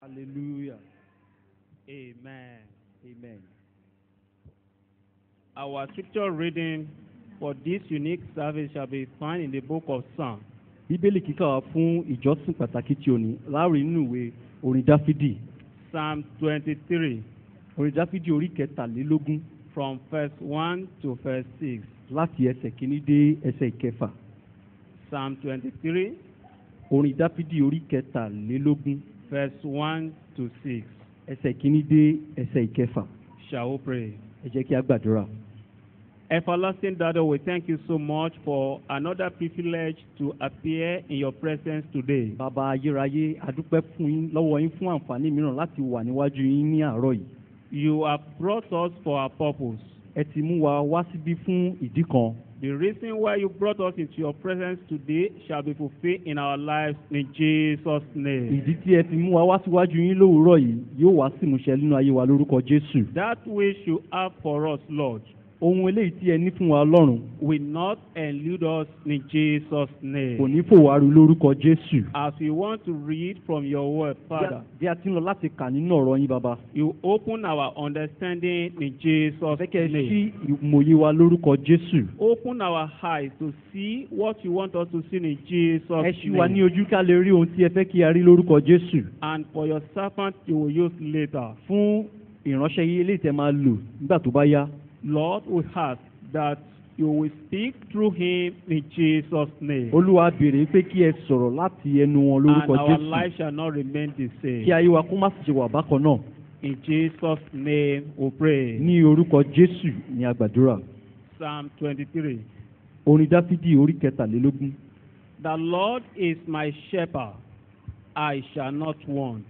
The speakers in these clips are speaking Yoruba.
Hallelujah. Amen. Amen. Our scripture reading for this unique service shall be found in the book of Psalms. Bíbélì kíkà wa fún ìjọsìn pàtàkì tí o ní láàrin nínú ìwé orin Dáfídì. Psalm 23 Orin Dáfídì orí kẹtàlélógún from verse 1 to verse 6. láti ẹsẹ̀ kìíní dé ẹsẹ̀ ìkẹfà. Psalm 23 Orin Dáfídì orí kẹtàlélógún verse 1 to 6. ẹsẹ̀ kìíní dé ẹsẹ̀ ìkẹfà. Shall we pray? Ẹ jẹ́ kí a gbàdúrà. Everlasting Daddy, we thank you so much for another privilege to appear in your presence today. Bàbá ayérayé, a dúpẹ́ fún yín lọ́wọ́ yín fún àǹfààní mìíràn láti wà níwájú yín ní àárọ̀ yìí. You have brought us for a purpose. Ẹ ti mú wa wá síbí fún ìdí kan. The reason why you brought us into your presence today shall be fulfilled in our lives in Jesus' name. Ìdí tí ẹ fi mú wa wá síwájú yín lówùúrọ̀ yìí yóò wá sí ìmúṣẹ nínú ayé wa lórúkọ Jésù. That which you have for us, Lord, Ohun eléyìí tí ẹ ní fún wa Ọlọ́run will not elude us in Jesus' name. kò ní fò wá ru lórúkọ Jésù. As we want to read from your word, Father, Bí a ti ń lọ láti kà nínú ọ̀rọ̀ yín bàbá. you open our understanding in Jesus' Fẹ́ kẹ́ ẹ name. ṣí ìmòye wa lórúkọ Jésù. Open our eyes to see what you want us to see in Jesus' Ẹ ṣí wa ní name. ojú ká lè rí ohun tí ẹ fẹ́ kí a rí lórúkọ Jésù. And for your servant you will use later. Fún ìránṣẹ́ yìí eléyìí tẹ́ máa lò nígbà tó bá yá. Lord, we ask that you will speak through him in Jesus' name. Olúwa béèrè pé kí ẹ sọ̀rọ̀ láti ẹnu wọn And lórúkọ our Jésù. life shall not remain the Kí same. ayé wa kó má sì ṣe wà bákan náà. In Jesus' name we pray. Ní orúkọ Jésù ni a gbàdúrà. Psalm 23. Orin Dáfídì orí kẹtàlélógún. The Lord is my shepherd, I shall not want.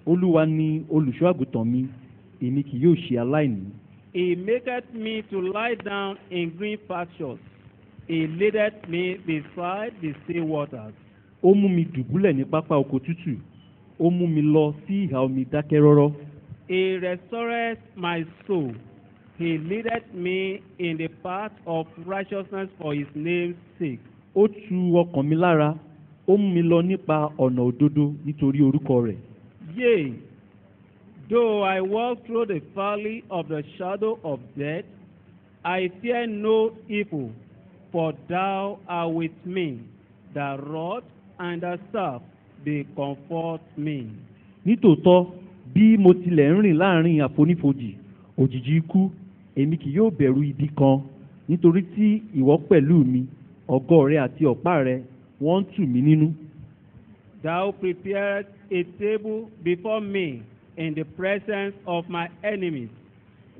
Olúwa ni olùṣọ́ àgùntàn mi, èmi kì yóò ṣe aláìní. He maketh me to lie down in green pastures. He leadeth me beside the still waters. Ó mú mi dùbúlẹ̀ ní pápá oko tútù. Ó mú mi lọ sí ìhà omi dákẹ́rọ́rọ́. He restoreth my soul. He leadeth me in the path of righteousness for his name's sake. Ó tu ọkàn mi lára. Ó mú mi lọ nípa ọ̀nà òdodo nítorí orúkọ rẹ̀. Yea, though I walk through the valley of the shadow of death, I fear no evil, for thou art with me. The rod and the staff, they comfort me. Nítòótọ́, bí mo tilẹ̀ ń rìn láàrin àfonífojì, òjìji ikú, èmi kì yóò bẹ̀rù ibi kan, nítorí tí ìwọ pẹ̀lú mi, ọ̀gọ́ rẹ àti ọ̀pá rẹ, wọ́n ń tù mí nínú. Thou preparest a table before me in the presence of my enemies.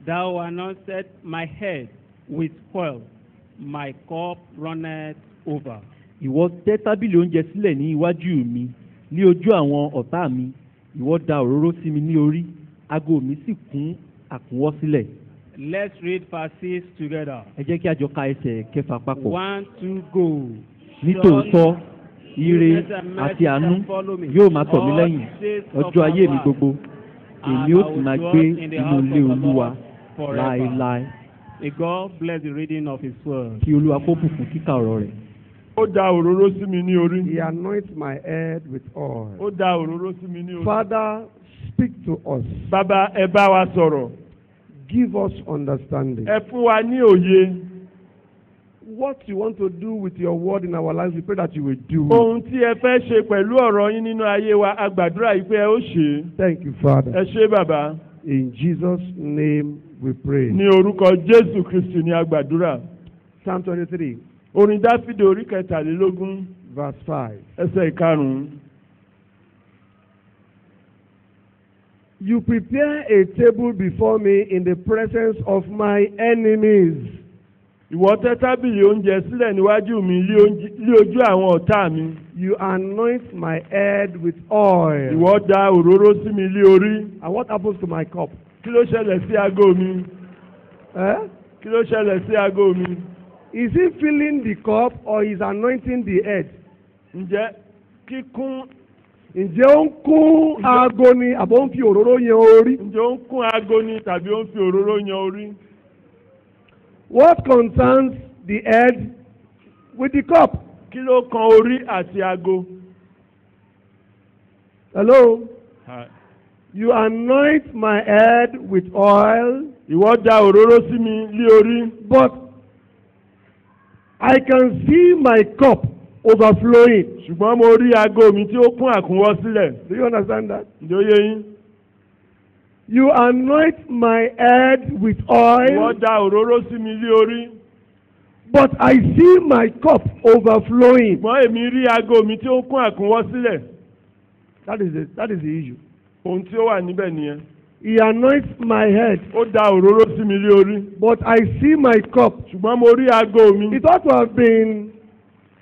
Thou anointest my head with oil. My cup runneth over. Ìwọ tẹ́ tábìlì oúnjẹ sílẹ̀ ní iwájú mi, ní ojú àwọn ọ̀tá mi. Ìwọ da òróró sí mi ní orí, ago mi sì kún àkúnwọ́ sílẹ̀. Let's read verse 6 together. Ẹ jẹ́ kí a jọ ka ẹsẹ̀ kẹfà papọ̀. 1, 2, go. Nítòótọ́, ire àti àánú yóò máa tọ̀ mí lẹ́yìn ọjọ́ ayé mi gbogbo. Èmi ó sì máa gbé inú ilé Olúwa láéláé. May God bless the reading of his word. Kí Olúwa kó bùkún kíkà ọ̀rọ̀ rẹ̀. Ó da òróró sí mi ní orí. He anoints my head with oil. Ó da òróró sí mi ní orí. Father, speak to us. Bàbá ẹ bá wa sọ̀rọ̀. Give us understanding. Ẹ fún wa ní òye. What you want to do with your word in our lives, we pray that you will do. Ohun tí ẹ fẹ́ ṣe pẹ̀lú ọ̀rọ̀ yín nínú ayé wa, a gbàdúrà yìí pé ẹ ó ṣe é. Thank you, Father. Ẹ ṣé bàbá. In Jesus' name we pray. Ní orúkọ Jésù Kristi ni a gbàdúrà. Psalm 23, Orin Dáfídì orí kẹtàlélógún verse 5. ẹsẹ̀ ìkarùn-ún. You prepare a table before me in the presence of my enemies. Ìwọ tẹ́ tábìlì oúnjẹ sílẹ̀ níwájú mi lí ojú àwọn ọ̀tá mi. You anoint my head with oil. Ìwọ da òróró sí mi lí orí. And what happens to my cup? Kí ló ṣẹlẹ̀ sí ago mi? Eh? Kí ló ṣẹlẹ̀ sí ago mi? Is he filling the cup or is anointing the head? Ǹjẹ́ kíkún Ǹjẹ́ ó ń kún aago ni àbọ̀ ń fi òróró yan orí? ǹjẹ́ ó ń kún ago ni tàbí ó ń fi òróró yan orí? What concerns the head with the cup? Kí ló kan orí àti ago? Hello? You anoint my head with oil, Ìwọ da òróró sí mi lé orí. but I can see my cup overflowing. Ṣùgbọ́n mo rí aago mi tí ó kún àkúnwọ́ sílẹ̀. Do you understand that? Ǹjẹ́ ó yé yín? You anoint my head with oil, Ìwọ da òróró sí mi lé orí. but I see my cup overflowing. Ṣùgbọ́n èmi rí aago mi tí ó kún àkúnwọ́ sílẹ̀. That is it. That is the issue. Ohun tí ó wà níbẹ̀ nìyẹn. He anoints my head, Ó da òróró sí mi lé orí. but I see my cup. Ṣùgbọ́n mo rí aago mi. It ought to have been,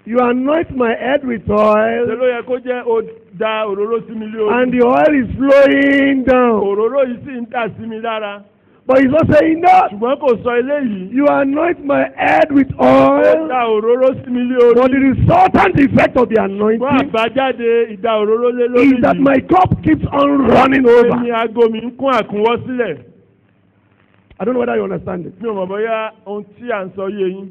you anoint my head with Ṣé oil, ló yẹ kó jẹ́ ó da òróró sí mi lé orí? and the oil is flowing down. Òróró yìí sì ń dà sí mi lára. But he's not saying that. Ṣùgbọ́n kò sọ eléyìí. You anoint my head with Ó oil, da òróró sí mi lé but the orí. resultant effect of the Ṣùgbọ́n anointing àbájáde ìdá òróró lé lórí is that yìí. my cup keeps on running Èmi over. aago mi ń kún àkúnwọ́ sílẹ̀. I don't know whether you understand it. Mi ò mọ̀ bóyá ohun tí à ń sọ yé yín.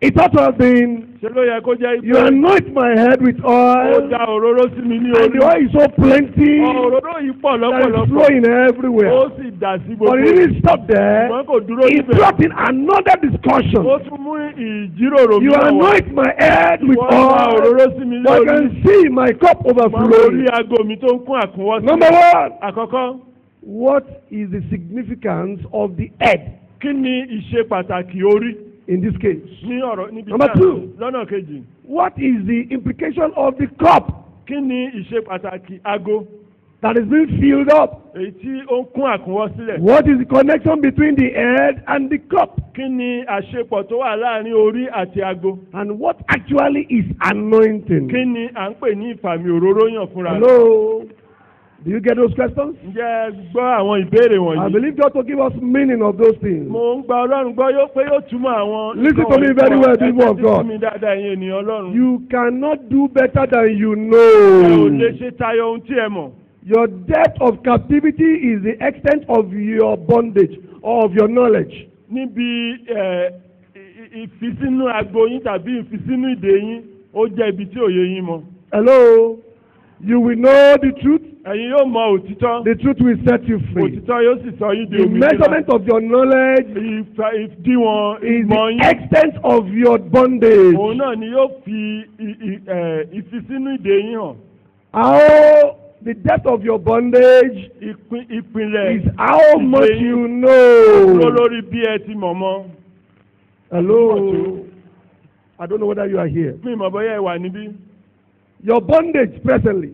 It ought to have been, Ṣé ló yẹ kó jẹ́ you anoint my head with ó oil, da òróró sí mi ní and the orí. oil is so plenty Òróró yìí pọ̀ that is lọ́pọ̀lọpọ̀. flowing everywhere. Ó sì dà sí But gbogbo. he didn't stop there. Ṣùgbọ́n kò dúró He níbẹ̀. brought in another discussion. Ó tún mú ìjíròrò You mìíràn wá. anoint my head with Wọ́n da oil, òróró sí mi but I lórí. can see my cup Mo rí overflowing. aago mi tó ń kún àkúnwọ́ Number sílẹ̀. one, Àkọ́kọ́, what is the significance of the head kí ni ìṣe pàtàkì orí in this case? ní ọ̀rọ̀ níbi Number tí a two. lọ́nà kejì? What is the implication of the cup Kí ni ìṣe pàtàkì aago that is being filled up? èyí tí ó ń kún àkúnwọ́ sílẹ̀? What is the connection between the head and the cup? Kí ni àṣepọ̀ tó wà láàrin orí àti aago? And what actually is anointing? Kí ni à ń pè ní ìfàmì òróró yàn fúnra rẹ̀? Hello? Do you get those questions? Ǹjẹ́ ẹ gbọ́ àwọn ìbéèrè I wọ̀nyí? believe God to give us meaning of those things. Mo ń gba Ọlọ́run gbọ́ pé yóò túmọ̀ àwọn. Listen to me very well, people of God. Ẹ tẹ́tí sí mi dáadáa, ẹ̀yin ènìyàn Ọlọ́run. You cannot do better than you Ẹ ò know. lè ṣe tayọ ohun tí ẹ mọ̀. Your depth of captivity is the extent of your bondage or of your knowledge. Níbi ìfisínú agbo yín tàbí ìfisínú ìdè yín, ó jẹ́ ibi tí òye yín mọ̀. Hello? You will know the truth. Ẹ̀yin yóò mọ òtítọ́. The truth will set you free. Òtítọ́ yóò sì sọ yín di The òmìnira. measurement of your knowledge Ìdíwọ̀n is ìmọ̀ the yín. extent of your bondage. Òun náà ni yóò fi ìfisínú ìdè yín hàn. How the depth of your bondage Ìpìlẹ̀ is how much you dúró know. lórí bí ẹ ti mọ̀ mọ́. Hello? I don't know whether you are here. Mi mọ̀ bóyá ẹ wà níbí. Your bondage presently,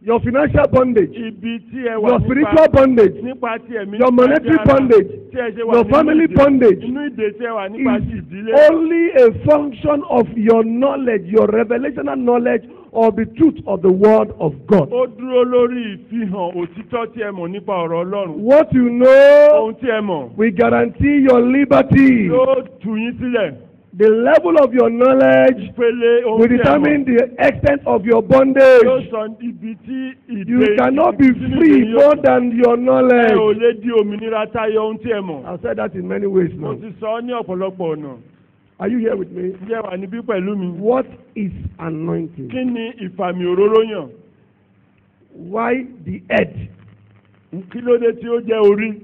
your financial bondage, Ibi tí ẹ wà your spiritual bondage, nípa ti ẹ̀mí, your monetary nípa ti ara, bondage, tí ẹ ṣe wà your nínú family ìdè, bondage inú ìdè tí ẹ wà nípa ti is ìdílé. only a function of your knowledge, your revelational knowledge of the truth of the word of God. Ó dúró lórí ìfihàn òtítọ́ tí ẹ mọ̀ nípa ọ̀rọ̀ Ọlọ́run. What you know Ohun tí ẹ mọ̀ will guarantee your liberty. yóò tú yín sílẹ̀. The level of your knowledge Ìpele ohun will tí ẹ determine mọ̀ the extent of your yóò bondage. sọ ibi tí ìdè You cannot be ìdè free yóò more sọ. than your Ẹ ò knowledge. lè di òmìnira tayọ ohun tí ẹ mọ̀. I've said that in many ways Mo now. ti sọ ọ́ ní ọ̀pọ̀lọpọ̀ ọ̀nà. Are you here with me? Ǹjẹ́ wà níbí pẹ̀lú mi? What is anointing? Kí ni ìfàmì òróró yàn? Why the head? Kí ló dé tí ó jẹ́ orí?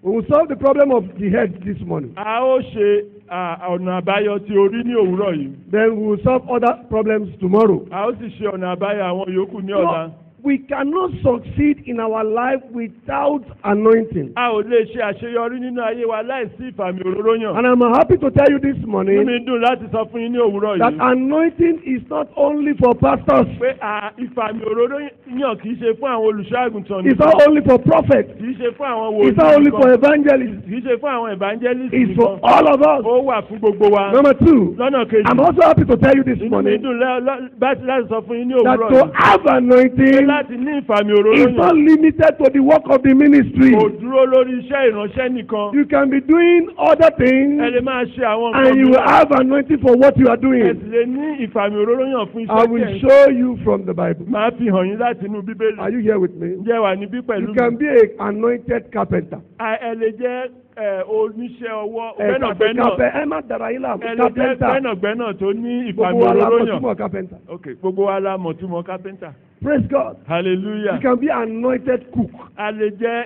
We will solve the problem of the head this morning. A ó ṣe ọ̀nà àbáyọ ti orí ní òwúrọ̀ yìí. Then we will solve other problems tomorrow. A ó sì ṣe ọ̀nà àbáyọ àwọn yòókù ní ọ̀la. No, we cannot succeed in our life without anointing. A ò lè ṣe àṣeyọrí nínú ayé wa láìsí ìfàmì òróró yàn. And I'm happy to tell you this Inú morning mi dùn láti sọ fún yín ní òwúrọ̀ that yìí. anointing is not only for pastors. Pé ìfàmì òróró yàn kì í ṣe fún àwọn olùṣọ́ àgùntàn It's not only for prophets. Kì í ṣe fún àwọn wòlíì It's not only for evangelists. Kì í ṣe fún àwọn evangelist It's for nìkan. all of us. Ó wà fún gbogbo wa. Number two, Lọ́nà kejì. I'm also happy to tell you this Inú mi morning dùn láti sọ fún yín ní that òwúrọ̀ to yìí. have anointing Láti ní ìfàmì òróró is not yàn. limited to the work of the ministry. Kò dúró lórí iṣẹ́ ìránṣẹ́ nìkan. You can be doing other things Ẹ lè máa ṣe àwọn and you will mìíràn. have anointing for what you are Ẹ doing. sì lè ní ìfàmì òróró yàn fún I iṣẹ́ will tẹ̀ ń show you from the Bible. máa fi hàn yín láti inú Bíbélì. Are you here with me? Ǹjẹ́ wà níbí pẹ̀lú You mi? can be an anointed carpenter. Ẹ lè jẹ́ oníṣẹ́ ọwọ́ ẹ tàbí gbẹ́nàgbẹ́nà kápẹ́ ẹ má dara yín láàmú ẹ lè jẹ́ kápẹ́ntà gbẹ́nàgbẹ́nà tó ní ìfàmì gbogbo wa la òróró mọ̀ yàn. túmọ̀ kápẹ́ntà. ok gbogbo wa la mọ̀ túmọ̀ kápẹ́ntà. Praise God. hallelujah. You can be anointed cook. a lè jẹ́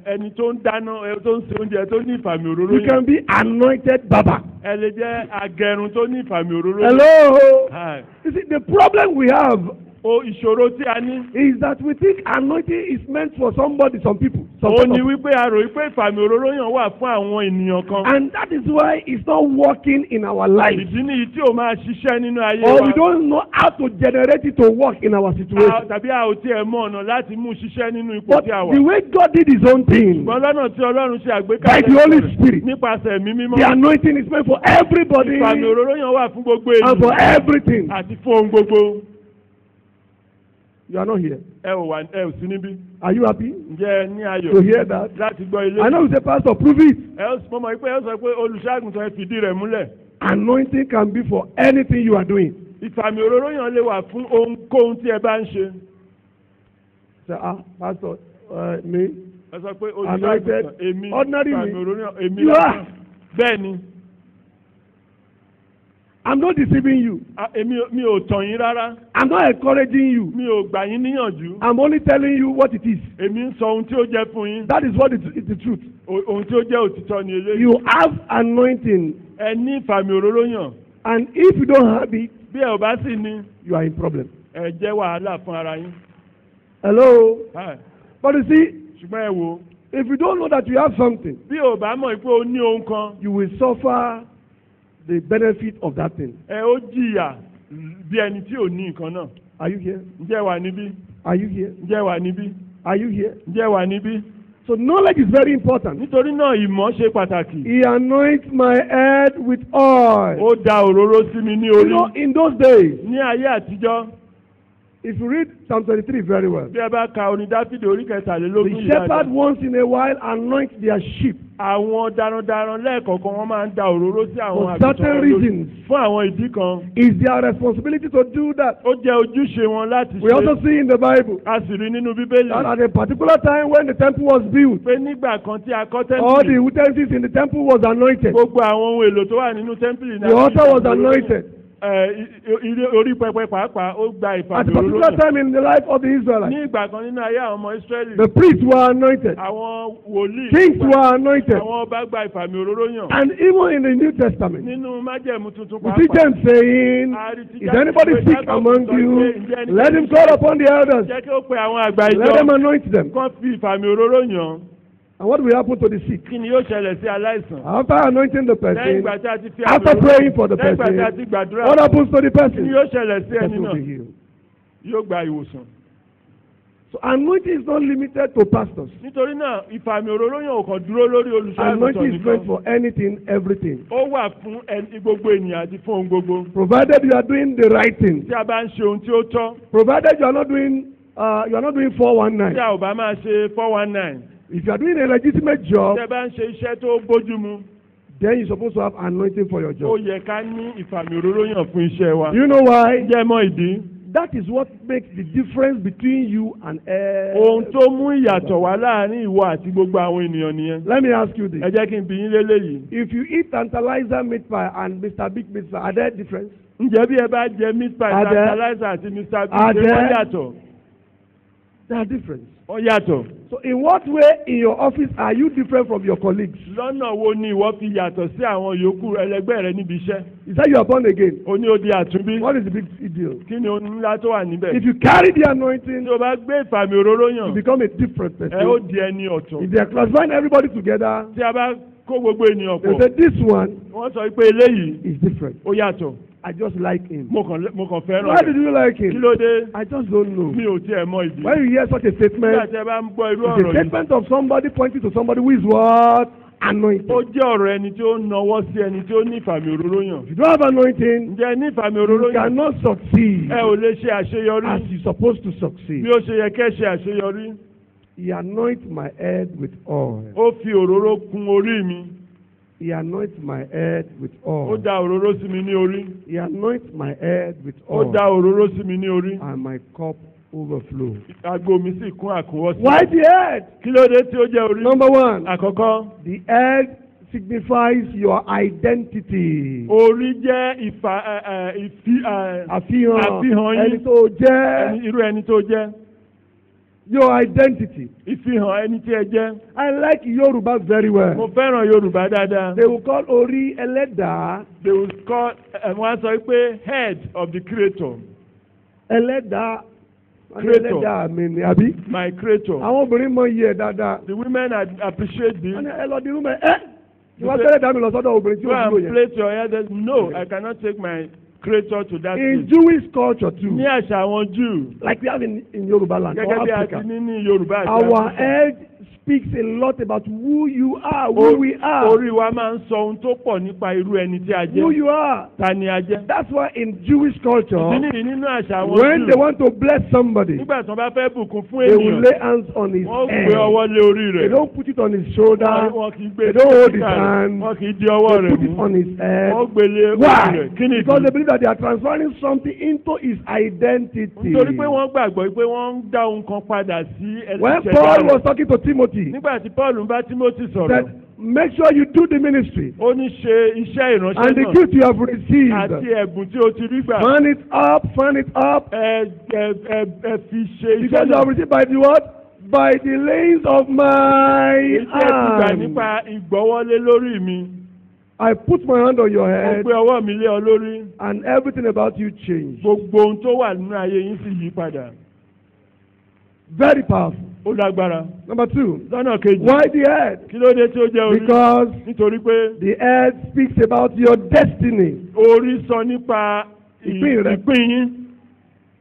ẹni tó ń dáná tó ń ṣe oúnjẹ tó ní ìfàmì òróró You yàn. can be anointed barber. ẹ lè jẹ́ agẹrun tó ní ìfàmì òróró yàn. Hello. Hi. You see, the problem we have ìṣòro tí a ní. is that we think anointing is meant for somebody, some people. ó ní wípé a rò wípé ìfàmì òróró yàn wà fún àwọn ènìyàn kan. And that is why it's not working in our life. ìdí nìyí tí ò máa ṣiṣẹ́ nínú ayé Or wa. we don't know how to generate it to work in our situation. tàbí a ò tiẹ̀ mọ ọ̀nà láti mú ṣiṣẹ́ nínú ipò But tí a wà. the way God did his own thing, ṣùgbọ́n lọ́nà tí Ọlọ́run ṣe by àgbékalẹ̀ the Holy rẹ̀ Spirit, nípasẹ̀ ẹ̀mí mímọ́. the anointing is meant for everybody ìfàmì òróró yàn wà fún gbogbo and for ènìyàn everything. àti fún ohun gbogbo. You are not here. ẹ ò sí níbí. Are you happy ǹjẹ́ ẹ ní ayọ̀ to hear that? láti gbọ́ ilé. I know you say, Pastor, prove it. mo mọ̀ pé ẹ sọ pé olùṣọ́àgùntàn ẹ fìdí rẹ̀ múlẹ̀. Anointing can be for anything you are doing. ìfàmì òróró yàn lè wà fún ohunkóhun tí ẹ bá ń ṣe. Say, Pastor, me, ẹ sọ pé anointed, olùṣọ́àgùntàn èmi ordinary ìfàmì me. òróró yàn èmi You lásán. are. bẹ́ẹ̀ ni I'm not deceiving you. mi ò tàn yín rárá. I'm not encouraging you. mi ò gbà yín níyànjú. I'm only telling you what it is. èmi ń sọ ohun tí ó jẹ́ fún yín. That is what is the truth. ohun tí ó jẹ́ òtítọ́ ni eléyìí. You have anointing, ẹ ní ìfàmì òróró yàn. and if you don't have it, bí ẹ ò bá sì ní you are in problem. ẹ jẹ́ wàhálà fún ara yín. Hello? Hi. But you see, ṣùgbọ́n ẹ wo if you don't know that you have something, bí ò bá mọ̀ pé o ní ohun kan you will suffer the benefit of that thing. ẹ ó jìyà bí ẹni tí ò ní nǹkan náà. Are you here? ǹjẹ́ wà níbí? Are you here? ǹjẹ́ wà níbí? Are you here? ǹjẹ́ wà níbí? So knowledge is very important. nítorí náà ìmọ̀ ṣe pàtàkì. He anoints my head with oil. ó da òróró sí mi ní You know, orí. in those days, ní ayé àtijọ́ if you read Psalm 23 very well, bí ẹ bá ka orin Dáfídì orí kẹtàlélógún the yìí shepherd dáadáa. once in a while anoints their sheep àwọn darandaran lẹ́ẹ̀kọ̀ọ̀kan wọ́n máa ń da òróró sí àwọn for certain wọn lórí. reasons. fún àwọn ìdí kan. It's their responsibility to do that. ó jẹ́ ojúṣe wọn láti We also ṣe. see in the Bible a sì rí nínú Bíbélì. that at a particular time when the temple was built, pé nígbà kan tí a kọ́ all the tẹ́ḿpìlì. utensils in the temple was anointed. gbogbo àwọn ohun èlò tó wà nínú tẹ́ḿpìlì The altar was anointed. orí pẹpẹ pàápàá ó gba At a ìfàmì particular òróró. time in the life of the ní Israelites, ìgbà kan nínú ayé àwọn ọmọ Ísírẹ́lì. the priests were anointed. àwọn wòlíì. Kings were anointed. àwọn ọba gba ìfàmì òróró yàn. And even in the New Testament, nínú májẹ̀mú tuntun we see pàápàá. them saying, Is anybody sick among you? Let him call upon the elders. jẹ́ kí ó pe àwọn àgbà Let them ìjọ. anoint them. kán fi ìfàmì òróró yàn. And what will happen to the sick? kí ni yóò ṣẹlẹ̀ sí aláìsàn. After anointing the lẹ́yìn person, ìgbà tí a ti fi after praying for the lẹ́yìn ìgbà tí a person, ti gbàdúrà. what happens to the kí ni person? yóò ṣẹlẹ̀ sí The ẹni person will be náà. healed. yóò gba ìwòsàn. So anointing is not limited to pastors. nítorí náà ìfàmì òróró yàn ò kàn dúró lórí olùṣọ́-àgùntàn Anointing is meant nìkan. for anything, everything. ó wà fún gbogbo ènìyàn àti fún ohun gbogbo. Provided you are doing the right thing. tí a bá ń ṣe ohun tí ó tọ́. Provided you are not doing 419. tí a ò bá máa ṣe 419. If you are doing a legitimate job, tí ẹ bá ń ṣe iṣẹ́ tó bójúmu. then you're supposed to have anointing for your ó job. yẹ ká ní ìfàmì òróró yàn fún iṣẹ́ wa. Do you know why? jẹ́ mọ́ ìdí. That is what makes the difference between you and ohun tó mú ìyàtọ̀ wá láàrin ìwọ àti gbogbo àwọn ènìyàn nìyẹn. Let me ask you this. ẹ jẹ́ kí n bi yín léléyìí. If you eat Tantalizer meat pie and Mr. Big meat pie, are there difference? ǹjẹ́ bí ẹ bá jẹ meat pie Are there- Tantalizer àti Mr. Are Big ṣé wọ́n there- yàtọ̀? There are difference. wọ́n yàtọ̀. So in what way in your office are you different from your colleagues? lọ́nà wo ni ìwọ fi yàtọ̀ sí àwọn yòókù ẹlẹgbẹ́ rẹ níbi iṣẹ́? You say you are born again. o ní odi àtúnbí. What is the big deal? kí ni ohun ńlá tó wà níbẹ̀? If you carry the anointing, tí o bá gbé ìfàmì òróró you yàn become a different ẹ ó person. di ẹni ọ̀tọ̀. If they are classifying everybody together, tí a bá kó gbogbo ènìyàn they pọ̀ say this one wọ́n sọ pé eléyìí is different. ó yàtọ̀. I just like him. mo kàn fẹ́ràn Why did rẹ̀. you like kí him? ló dé? I just don't know. mi ò tiẹ̀ mọ ìdí. When you hear such a nígbà statement, tí ẹ bá ń gbọ́ irú it's ọ̀rọ̀ a yìí. statement of somebody pointing to somebody who is what? Anointed. ó jẹ́ ọ̀rọ̀ ẹni tí ó nawọ́ sí ẹni tí ó ní ìfàmì òróró yàn. If you don't have anointing, ǹjẹ́ ní ìfàmì òróró you yàn cannot succeed ẹ ò lè ṣe àṣeyọrí as you're supposed to bí succeed. ó ṣe yẹ kẹ́ ṣe àṣeyọrí. He anoints my head with oil. ó fi òróró kùn orí mi. He anoints my head with ó oil. da òróró sí mi ní orí. He anoints my head with ó oil. da òróró sí mi ní orí. And my cup overflow. Àgbo mi sì kún àkúnwọ́ sí. Why the head? Kí ló dé tí ó jẹ́ orí? Number one, Àkọ́kọ́, the head signifies your identity. orí jẹ́ àfihàn Àfihàn ẹni yín, tó jẹ́. irú ẹni tó jẹ́, Your identity. ìfihàn ẹni tí ẹ jẹ́. I like Yoruba very well. Mo fẹ́ràn Yorùbá dáadáa. They will call Ori Ẹlẹ́dàá. They will call wọ́n á sọ pé head of the creator, Ẹlẹ́dàá. Creator. Ẹlẹ́dàá mi ni àbí. my creator. Àwọn obìnrin mọ iye ẹ̀ dáadáa. The women appreciate this. Wọ́n ní ẹ lọ di rúmẹ̀ ẹ́. Ìwọ́n tẹ́lẹ̀ dá mi lọ sọ́dọ̀ obìnrin tí Go ó and dúró yẹn. place your head. No, I cannot take my creator to that In place. Jewish culture too, Ní àṣà àwọn Jew, like we have in Yoruba land or gẹ́gẹ́ bí a Africa, ti ní ní Yorùbá àti our Áfíríkà, head speaks a lot about who you are, who we are, orí wa máa ń sọ ohun tó pọ̀ nípa irú ẹni tí a who jẹ́. you are. Ta ni a jẹ́? That's why in Jewish culture, Ìdí nìyí nínú àṣà àwọn when they Jew, want to bless somebody, nígbà tí wọ́n bá fẹ́ bùkún fún they will ènìyàn, lay hands on his wọ́n head. gbé ọwọ́ lé orí They rẹ̀. don't put it on his shoulder. Wọ́n kì í gbé They don't hold his síkà rẹ̀. hand. Wọ́n kì í di ọwọ́ They rẹ̀ put it mú. on his head. Wọ́n gbé lé orí Why? rẹ̀. Kí ni Because they ìdí? believe that they are transferring something into his identity. Nítorí pé wọ́n gbàgbọ́ pé wọ́n ń dá ohun kan padà sí When ẹsẹ̀ Paul rẹ̀. was talking to Timothy, Nígbà tí Paul ń bá Timothy sọ̀rọ̀, that make sure you do the ministry ó ní ṣe iṣẹ́ ìránṣẹ́ and the náà gift you have received. àti ẹ̀bùn tí o ti rí gbà. Fan it up, fan it up. Ẹ fi ṣe Because iṣẹ́ you have náà. received by the what? By the layings of my Iṣẹ́ ti gbà hand. nípa ìgbọ́wọ́lé lórí mi. I put my hand on your Mo head gbé ọwọ́ mi lé ọ lórí. and everything about you changed. Gbogbo ohun tó wà nínú ayé yín sì yí padà. Very powerful. Ó lágbára. Number two, Lọ́nà kejì. why the head? Kí ló dé tí ó jẹ́ orí? Because Nítorí pé the head speaks about your destiny, orí sọ nípa Ìpín rẹ. ìpín yín,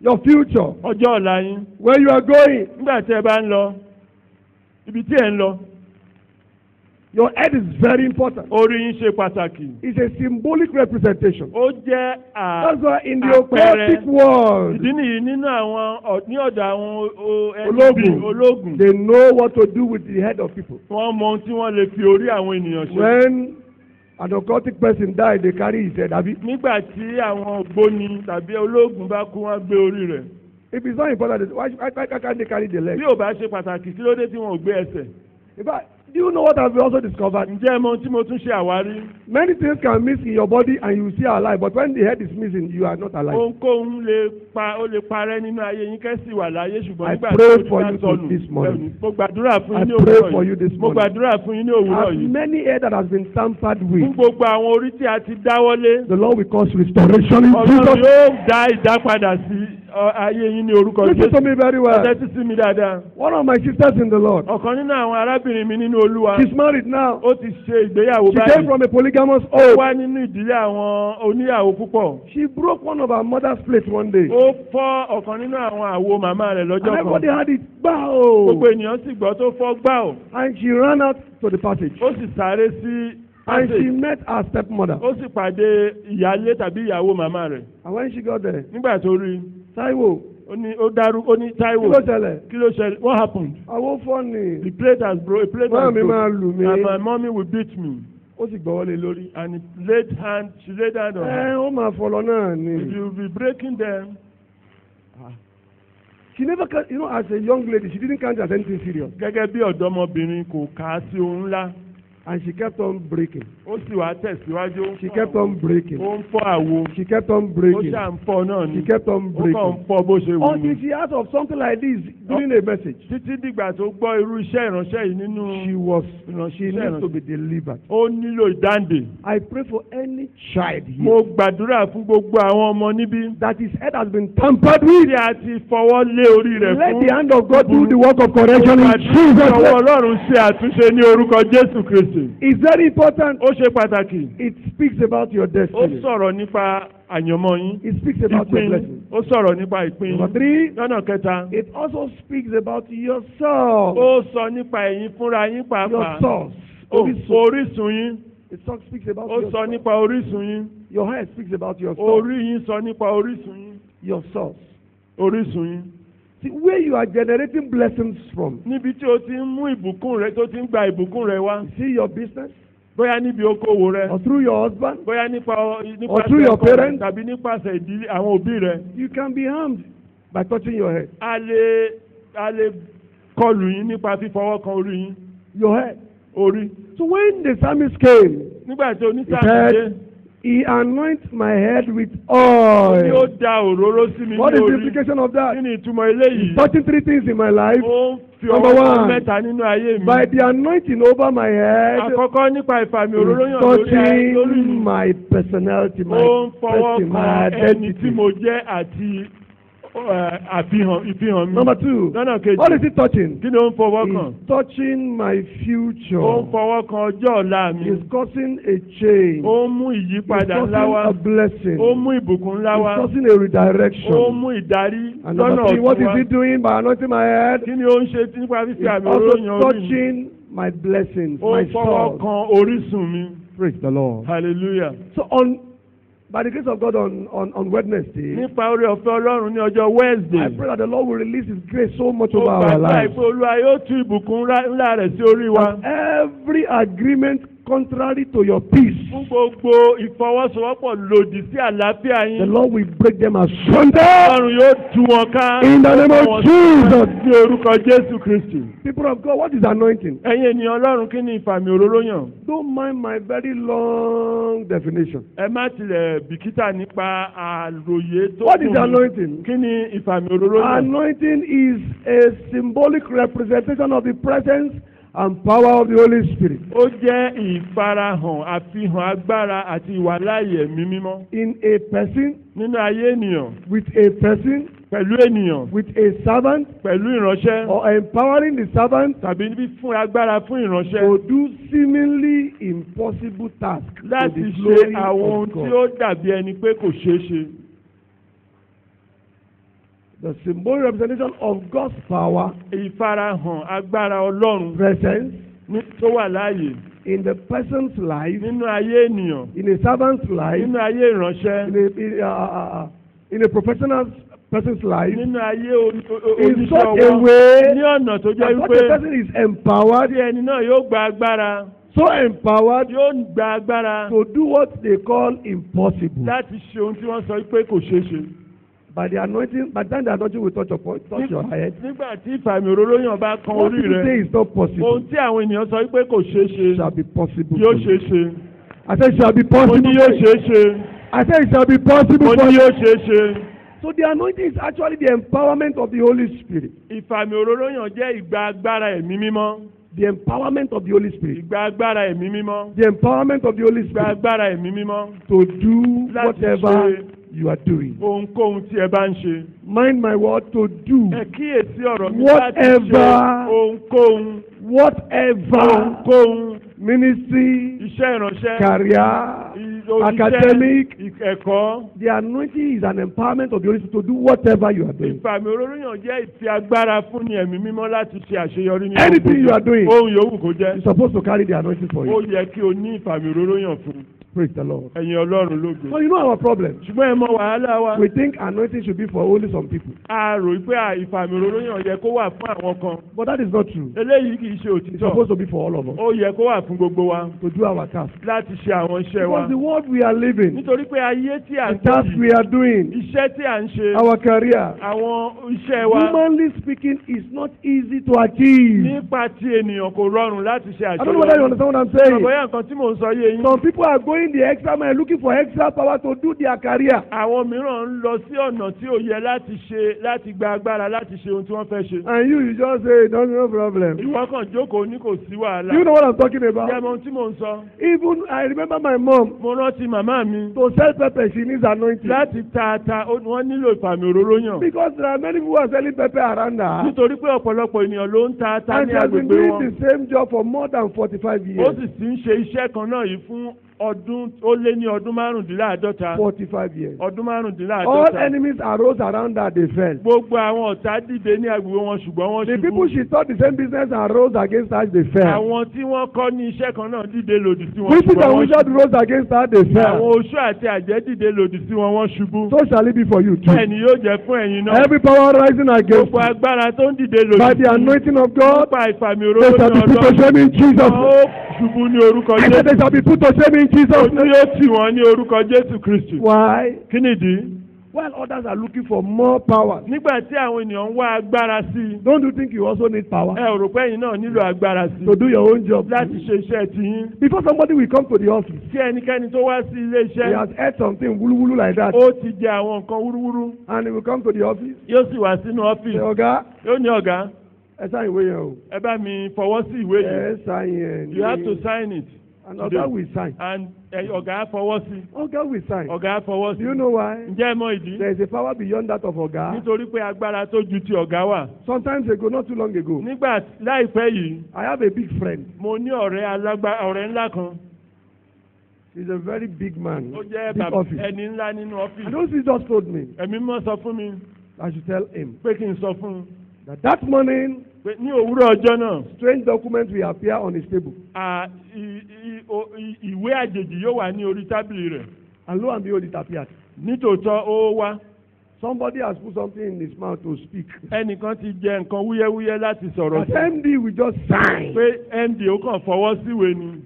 your future, ọjọ́ ọ̀la yín. where you are going. Nígbà tí ẹ bá ń lọ, ibi tí ẹ ń lọ, Your head is very important. orí yín ṣe pàtàkì. It's a symbolic representation. Ó jẹ́ That's why in the àpẹẹrẹ. occultic world, Ìdí nìyí nínú àwọn ní ọ̀dọ̀ àwọn Ológun. ológun. they know what to do with the head of people. Wọ́n mọ ohun tí wọ́n lè fi orí àwọn ènìyàn ṣe. When an occultic person die, they carry his head. Abi? Nígbà tí àwọn ògbóni tàbí ológun bá kú, wọ́n gbé orí rẹ̀. If it's not important, why can't they carry the leg? Bí ò bá ṣe pàtàkì, kí ló dé tí wọn ò gbé ẹsẹ̀? In fact, do you know what I've also discovered? Ǹjẹ́ ẹ mọ ohun tí mo tún ṣe àwárí? Many things can miss in your body and you still alive, but when the head is missing, you are not alive. Ohunkóhun ó lè parẹ́ nínú ayé yín kẹ́sì wà láyé, ṣùgbọ́n I nígbà tí pray ó ti for bá you sọnù. this morning. Mo gbàdúrà fún yín ní I pray òwúrọ̀ for you this yìí. Mo morning. gbàdúrà fún yín ní òwúrọ̀ As yìí. many hair that has been tampered Fún with, gbogbo àwọn orí tí a ti dáwọ́lé, the Lord will cause restoration in Ọlọ́run Jesus. yóò dá ìdápadà sí ayé yín ní orúkọ Listen to Jésù. me very well. Tẹ́tí sí mi dáadáa. One of my sisters in the Lord, Ọ̀kan nínú àwọn arábìnrin mi nínú Olúwa, she's married now. ó ti ṣe ìgbéyàwó She came báyìí. from a polygamous Ó home. wá nínú ìdílé àwọn oníyàwó púpọ̀. She broke one of her mother's plates one day. Ó fọ́ ọ̀kan nínú àwọn àwo màmá rẹ̀ And lọ́jọ́ everybody kan. had it. Gbogbo Bow! ènìyàn sì gbọ́ tó fọ́ gbà ó. And she ran out to the passage. Ó sì sáré sí And she passage. met her stepmother. Ó sì pàdé ìyálé tàbí ìyàwó màmá rẹ̀. And when she got there, Nígbà tó rí i, Taiwo, ó ní kí Táíwò, ló ṣẹlẹ̀? kí ló ṣẹlẹ̀? What happened? Àwọn fọ́ọ̀nì. The plate has broken. A plate Máa has mi máa broken. lù mí. And my mommy will beat me. Ó sì gbọ́wọ́ lé lórí. And she laid hand on her. Ó máa fọlọ náà If ni. you be breaking them, She never, as a young lady, she didn't count it as anything serious. gẹ́gẹ́ bí ọ̀dọ́mọbìnrin kò kà á sí ohun ńlá. And she kept on breaking. Ó sì wá tẹ̀síwájú. She kept on breaking. Ó ń fọ́ àwo. She kept on Ó breaking. ṣà ń fọ́ náà She ni. kept on Ó kàn ń breaking. fọ́ bó ṣe wù Until ní. she heard of something like this during a message. Títí dìgbà tó gbọ́ irú iṣẹ́ ìránṣẹ́ yìí nínú She needs to be delivered. ó nílò ìdáǹdè. I pray for any child here Mo gbàdúrà fún gbogbo àwọn ọmọ níbí. that his head has been tampered with. Tí a ti fọwọ́ lé orí rẹ̀ Let fún. the hand of God do the work of correction in Jesus' Ọwọ́ name. Ọlọ́run ṣe àtúnṣe ní orúkọ Jésù Kristi. It's very important. Ó ṣe pàtàkì. It speaks about your Ó destiny. sọ̀rọ̀ nípa àyànmọ́ yín. It speaks about your Ìpín. blessing. Ó sọ̀rọ̀ nípa ìpín Number yín. three, Lọ́nà kẹta. it also speaks about your soul. Ó sọ nípa ẹ̀yin fúnra yín Your pàápàá. source. Orísun yín. It speaks about Ó your sọ soul. nípa orísun yín. Your head speaks about your soul. Orí yín sọ nípa orísun yín. Your source. Orísun yín. See, where you are generating blessings from. Níbi tí o ti ń mú ìbùkún rẹ tó ti ń gba ìbùkún rẹ wá. You see your business, Bóyá níbi okòwò rẹ. or through your husband, Bóyá Or through your ọkọ rẹ parents. tàbí nípasẹ̀ ìdílé àwọn òbí rẹ. you can be harmed by touching your head. a lè kọlù yín nípa fífọwọ́ kan orí yín. Your head. Orí. So when the psalmist came, Nígbà tí he onísàmì dé. said, he anoints my head with Ní oil. ó da òróró sí mi What ní is the orí. implication of Kí that? ni ìtumọ̀ eléyìí? He's touching three things in my life. Ó ń fi Number ọwọ́ kan one, mẹ́ta nínú ayé mi. by the anointing over my head, Àkọ́kọ́ nípa ìfàmì òróró he's yàn lórí mi. touching my personality, my Ó ń fọwọ́ person, my kan ẹni tí identity. mo jẹ́ àti ìfihàn mi. Number two, Lọ́nà kejì. what is he touching? Kí ni ó ń fọwọ́ kàn? He's touching my Ó ń future. fọwọ́ kan ọjọ́ ọ̀la mi. He's causing a change. Ó ń mú He's ìyípadà causing ńlá wá. a blessing. Ó ń mú ìbùkún ńlá He's wá. causing a redirection. Ó ń mú ìdarí And lọ́nà number three, what ọ̀tún is wá. he doing by anointing my head? Kí ni ó ń ṣe nípa fífi He's àmì òróró also yan orí mi? touching my blessings, Ó my ń fọwọ́ source. kan orísun mi. Praise the Lord. Hallelujah. So by the grace of God on Wednesday, Nípa oore ọ̀fẹ́ Ọlọ́run ní ọjọ́ I Wednesday. pray that the Lord will release His grace so much Ó over our gbàgbá lives. ìpè Olúwa yóò tú ìbùkún ńlá rẹ̀ sí orí wa. Every agreement contrary to your peace, Fún gbogbo ìfọwọ́sowọ́pọ̀ lòdì sí àlàáfíà the yín. Lord will break them asunder Ọlọ́run yóò tú wọn ká. in the name of Jesus. Ní orúkọ Jésù Kristi. People of God, what is anointing? Ẹ̀yin ènìyàn Ọlọ́run, kí ni ìfàmì òróró yàn? Don't mind my very long definition. Ẹ má tilẹ̀ bìkítà nípa àròyé tó What is gùn. anointing? Kí ni ìfàmì òróró yàn? Anointing is a symbolic representation of the presence and power of the Holy Spirit Ó jẹ́ ìfarahàn àfihàn agbára àti ìwàláyè ẹ̀mí mímọ́. in a person, Nínú ayé ènìyàn, with a person, pẹ̀lú ènìyàn, with a servant, pẹ̀lú ìránṣẹ́, or empowering the servant tàbí níbi fún agbára fún ìránṣẹ́. to do seemingly impossible tasks to Láti the ṣe glory àwọn ohun of tí God. ó dàbí ẹni pé kò ṣeé ṣe. The symbolic representation of God's power, Ìfarahàn agbára Ọlọ́run presence tó wà láàyè in the person's life, nínú ayé ènìyàn, in a servant's life, nínú ayé ìránṣẹ́, in a professional person's life, nínú ayé in oníṣẹ́ such a ọwọ́, way ní ọ̀nà tó jẹ́ that such wípé a person is empowered, tí ẹni náà yóò gba agbára, so empowered yóò gba agbára to do what they call impossible. láti ṣe ohun tí wọ́n sọ pé kò ṣeé ṣe. By the anointing, by the time the anointing will touch your head, Nígbà tí ìfàmì òróró yàn bá kan what orí people say rẹ̀, is not possible ohun tí àwọn ènìyàn sọ pé kò ṣeé ṣe shall be possible. yóò for ṣeé you. ṣe. I said shall be Mo possible. ní for yóò you. ṣeé ṣe. I said it shall be Mo possible. for ní you. yóò ṣeé ṣe. So the anointing is actually the empowerment of the Holy Spirit. Ìfàmì òróró yàn jẹ́ ìgbà agbára ẹ̀mí mímọ́. The empowerment of the Holy Spirit. Ìgbà agbára ẹ̀mí mímọ́. The empowerment of the Holy Ìgbà Spirit agbára ẹ̀mí mímọ́. to do Láti whatever ṣe you are doing. ohunkóhun tí ẹ bá ń ṣe. Mind my word, to do Ẹ kíyèsí ọ̀rọ̀ mi láti ṣe Whatever. ohunkóhun. whatever Ohunkóhun. ministry, Iṣẹ́ ìránṣẹ́. career, Oníṣẹ́, academic. ẹ̀kọ́. The anointing is an empowerment of the Holy Spirit to do whatever you are doing. Ìfàmì òróró yàn jẹ́ ìfi agbára fún ní ẹ̀mí mímọ́ láti ṣe àṣeyọrí nínú Anything you are doing, ohun yòówù kó jẹ́. you're supposed to carry the anointing for Ó you. yẹ kí o ní ìfàmì òróró yàn fún. Praise the Lord. Ẹ̀yin Ọlọ́run lógo. So you know our problem. Ṣùgbọ́n ẹ mọ wàhálà wa. We think anointing should be for only some people. A rò pé ìfàmì òróró yàn yẹ kó wà fún àwọn kan. But that is not true. Eléyìí kì í ṣe It's òtítọ́. supposed to be for all of us Ó yẹ kó wà fún gbogbo wa to do our task. láti ṣe àwọn iṣẹ́ wa. Because the world we are living, Nítorí pé ayé tí à the ń task tẹ̀lé, we are doing, iṣẹ́ tí à ń ṣe, our career, àwọn iṣẹ́ wa humanly speaking, is not easy to achieve. nípa tí ènìyàn kò rọrùn láti ṣe I don't know whether you understand what I'm saying. Bóyá nǹkan tí mò ń sọ yé yín. Some people are going the extra mile looking for extra power to do their career. Àwọn mìíràn ń lọ sí ọ̀nà tí ò yẹ láti gba agbára láti ṣe ohun tí wọ́n fẹ́ ṣe. And you just say, no problem. Ìwọ kàn jókòó ní kò sí wàhálà. You know what I'm talking Ṣé about? ẹ mọ ohun tí mò ń sọ? Even I remember my mom, Mo rántí màmá mi. to sell pepper, she needs anointing. Láti ta ata, wọ́n nílò ìfàmì òróró yàn. Because there are many people who are selling pepper around her. Nítorí pé ọ̀pọ̀lọpọ̀ ènìyàn ló ń ta ata And ní she has been agbègbè doing wọn. the same job for more than 45 Ó years. sì ti ń ṣe iṣẹ́ kan náà yìí fún ọdún ó lé ní ọdún márùndínláàádọ́ta. 45 years. Ọdún All márùndínláàádọ́ta. enemies arose around her, they fell. Gbogbo àwọn ọ̀tá dìde ní agbègbè wọn ṣùgbọ́n wọ́n The ṣubú. people she thought the same business arose against her, they fell. Àwọn tí wọ́n kọ́ ní iṣẹ́ kan náà dìde lòdì sí wọn Witches ṣùgbọ́n and wọ́n wizards ṣubú. rose against her, they Àwọn fell. oṣó àti àjẹ́ dìde lòdì sí wọn wọ́n ṣubú. So shall it be for you too. Bẹ́ẹ̀ ni yóò jẹ́ fún ẹ̀yin náà. Every power rising against Gbogbo you, agbára tó ń dìde lòdì by sí the anointing of God, nípa ìfàmì they òróró shall be ní put to Ọlọ́run. shame in Jesus' Wọ́n name. ó ṣubú ní orúkọ I said Jésù. they shall be put to shame in Jesus' Ojú name. yóò tì wọ́n ní orúkọ Jésù Kristi. Why? Kí nìdí? while others are looking for more power. nígbà tí àwọn ènìyàn ń wá agbára sí i. Don't you think you also need power ẹ ò rò pé ẹ̀yin náà nílò agbára sí to i do your own job? láti ṣe iṣẹ́ tiyín. Before somebody will come to the office, kí ẹnikẹ́ni tó wá sí ilé he iṣẹ́ has heard something wulu like that, ó ti jẹ àwọn nǹkan wúrúwúrú and he will come to the office. yóò sì wá sínú Say, ọ́fíìsì Ọ̀gá, yóò ní ọ̀gá ẹ sign ìwé yẹn o. ẹ bá mi fọwọ́ sí ìwé yìí Ẹ sign yẹn. you have to sign it And Ọ̀gá will sign. and ọ̀gá á fọwọ́ sí Ọ̀gá will sign. ọ̀gá á fọwọ́ Do sí. you know why? ǹjẹ́ ẹ mọ ìdí? There is a power beyond that of Ọ̀gá. nítorí pé agbára tó ju ti ọ̀gá wà. Sometimes ago, not too long ago, nígbà láìpẹ́ yìí I have a big friend. mo ní ọ̀rẹ́ ńlá kan. He's a very big man. ó jẹ́ Big bàbá office. ẹni ńlá nínú And ọ́fíìsì. those just told me ẹ̀mí mọ́ sọ fún mi I should tell him pé kí n sọ fún un that morning, pé ní òwúrọ̀ ọjọ́ náà strange documents will appear on his table. ìwé àjèjì yóò wà ní orí tábìlì rẹ̀. And lo and behold, it appeared. nítòótọ́ ó wá Somebody has put something in his mouth to speak. ẹnìkan ti jẹ nǹkan wúyẹ́wúyẹ́ láti sọ̀rọ̀ But MD will just sign. pé MD ó kàn fọwọ́ síwèé ni.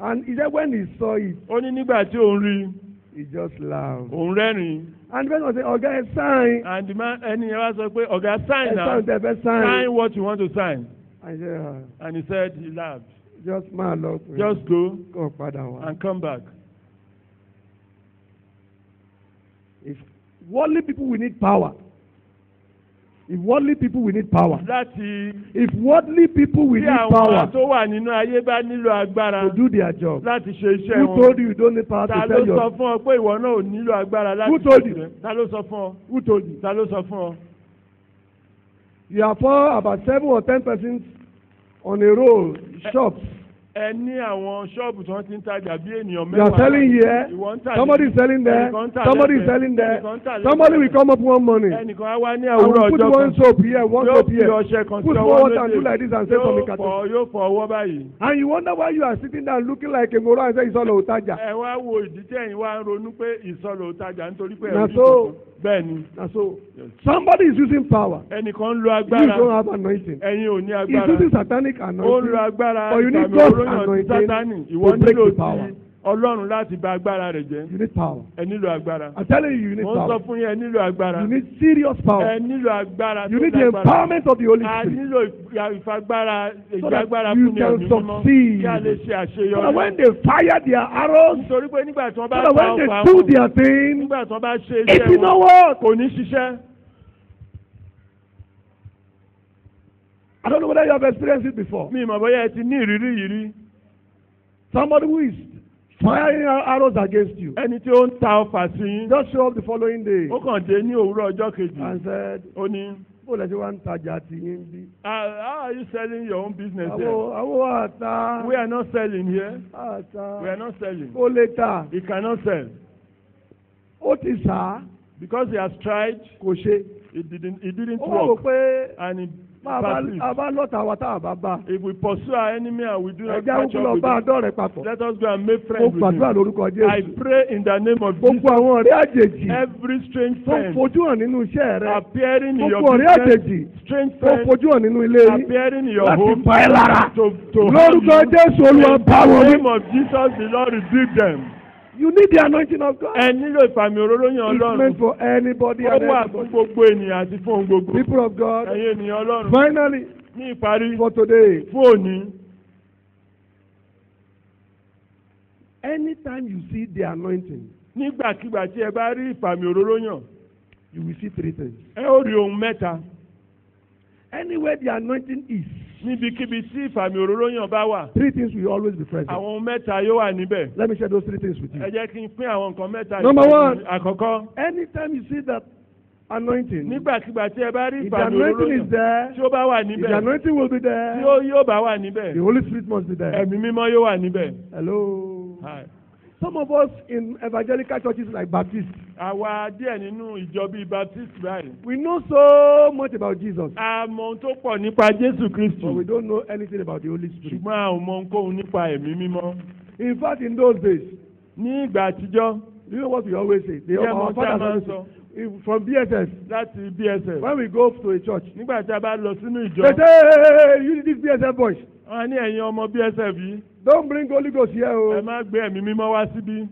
And he said when he saw it, ó ní nígbà tí òun rí he just laughed. òun rẹ́rìn-ín. And the person said, Ọ̀gá ẹ sign. and the man ẹni yẹn wá sọ pé ọ̀gá Ẹ sign na sign tẹ fẹ́ sign. sign what you want to sign. I said, and he said he laughed. just máa lọ pé just go kàn padà wá. and come back. If worldly people will need power. If worldly people will need power. láti If worldly people will tí need àwọn power tó wà nínú ayé bá nílò agbára to do their job. láti ṣe iṣẹ́ Who wọn. told you you don't need power to ta ló tell sọ your? fún ọ pé ìwọ náà ò nílò agbára láti Who told you? ṣe ta ló sọ fún ọ. Who told you? ta ló sọ fún ọ. You are for about 7 or 10 persons on a roll, shops. ẹ ní àwọn ṣọ́ọ̀bù tí wọ́n ti ń tajà bí ènìyàn You are mẹ́wàá. selling here. ìwọ ń tà Somebody is selling there. ẹnìkan ń tà Somebody is lẹ́gbẹ̀ẹ́. selling there. ẹnìkan ń tà lẹ́gbẹ̀ẹ́. Somebody will come up one morning. ẹnìkan á wá ní And àwùrọ̀ will put ọjọ́ one kan. soap here, one yóò soap fi here. ọṣẹ kan sí Put ọwọ́ more water and do like méjèèjì. this and say from the carton. yóò fọ ọwọ́ báyìí. And you wonder why you are sitting down looking like a moro and say it's all Otaja. ẹ wá wo ìdí tí ẹ̀yin wá ń ronú pé ìsọlọ̀ òtajà nítorí pé Na ẹ̀rí so. bẹ́ẹ̀ ni. And so somebody is using power. ẹnìkan ń lo You agbára don't have anointing. ẹ̀yin ò ní He's agbára. using satanic ó ń anointing. lo agbára But you need ìfàmì God's òróyàn ti anointing sátánì. to ìwọ break nílò the power. ti Ọlọ́run láti bà agbára rẹ̀ jẹ́. You need power. ẹ nílò agbára. I'm telling you, you need mo ń sọ power. fún yín ẹ nílò agbára. You need serious ẹ power. nílò agbára You tó need the lágbára. empowerment of the Holy a Spirit. nílò ìfagbára So that ìgbàgbára you fún ní can ẹ̀mí mímọ́ succeed. kí a lè ṣe So that àṣeyọrí. when they fire their arrows, nítorí pé nígbà tí wọ́n so bá that pa when they ọ̀pá do wọn their thing, nígbà tí wọ́n bá ṣe it iṣẹ́ will not wọn work. kò ní ṣiṣẹ́. I don't know whether you have experienced it before. mi ìmọ̀ bóyá ẹ ti ní ìrírí yìí rí. Somebody who is firing arrows against you ẹni tí ó ń ta ọfà sí yín just show up the following day ó kàn dé ní òwúrọ̀ ọjọ́ kejì and said, ó ní bó lẹ ṣe wá ń tajà tí yín bí. how are you selling your own business here? Àwọn àta. we are not selling here. Àta. we are not selling. Kó lè tà. he cannot sell Ó ti sá. because he has tried. Kò ṣe. it didn't Ó wá wò work pé and he a bá lọ́ta wa tá a bá bá. if we pursue our enemy and we do not Ẹja catch kúkú lọ up with bá him, àdọ́rẹ̀ papọ̀. let us go and make Mo friends with gbàdúrà him. lórúkọ I Jésù. pray in the name of Gbogbo Jesus. àwọn ọ̀rẹ́ àjèjì Every strange tó friend fojú hàn nínú iṣẹ́ rẹ. appearing in your Gbogbo ọ̀rẹ́ àjèjì business, strange tó friends fojú hàn nínú ilé yín. appearing in your Láti home pa ẹ́ lára. to Lórúkọ harm you. Jésù Olúwa bá In wọn the wí. name of Jesus, the Lord rebuke them. You need the anointing of God. Ẹ nílò ìfàmì òróró yàn It's Ọlọ́run. meant for anybody Ó and wà fún everybody. gbogbo ènìyàn àti fún ohun gbogbo. People of God, Ẹ̀yin ènìyàn Ọlọ́run. finally, Ní ìparí, for today, fún òní, anytime you see the anointing, nígbàkigbà tí ẹ bá rí ìfàmì òróró yàn, you will see three things. ẹ ó rí ohun mẹ́ta. Anywhere the anointing is, Níbikíbi tí ìfàmì òróró yàn bá wà, three things will always be present. àwọn ohun mẹ́ta yóò wà níbẹ̀. Let me share those three things with you. Ẹ jẹ́ kí n pín àwọn nǹkan mẹ́ta. Number yìí. one. Àkọ́kọ́, Anytime you see that anointing, nígbàkigbà tí ẹ bá rí if the ìfàmì òróró anointing is yàn there, tí ó bá wà if the níbẹ̀, anointing will be tí there, yóò bá wà níbẹ̀, the Holy Spirit must be there. ẹ̀mí mímọ́ yóò wà níbẹ̀. Hello. Hi. Some of us in evangelical churches like Baptist, Àwa díẹ̀ nínú ìjọ bíi Baptist báyìí. we know so much about Jesus, A mọ ohun tó pọ̀ nípa Jésù Kristi. but we don't know anything about the Holy Spirit. Ṣùgbọ́n a ò mọ ohunkóhun nípa ẹ̀mí mímọ́. In fact, in those days, Ní ìgbà àtijọ́, do you know what we always say? Jẹ́ Our mọ tí a máa ń fathers sọ from BSS, láti BSF. when we go to a church, Nígbà tí a bá lọ sínú ìjọ, they say, hey, you these BSF boys, wọ́n ní ẹ̀yin ọmọ BSF yìí, don't bring Holy Ghost here. ẹ Oh. má gbé ẹ̀mí mímọ́ wá síbí.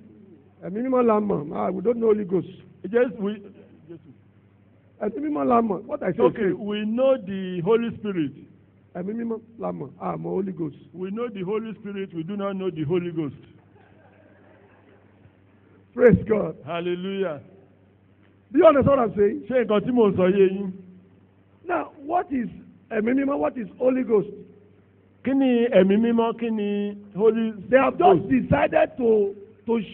Minimum lamb, we don't know Holy Ghost. Ẹ̀mí mímọ́ la mọ̀. What I say. Okay, we know the Holy Spirit. Ẹ̀mí mímọ́ la mọ̀. Àmọ́ Holy Ghost. We know the Holy Spirit. We do not know the Holy Ghost. Praise God. Hallelujah. Do you understand what I'm saying? Ṣé nǹkan tí mò ń sọ yé yín? Now, what is ẹ̀mí mímọ́? What is Holy Ghost? Kí ni ẹ̀mí mímọ́? Kí ni Holy Ghost? They have just decided to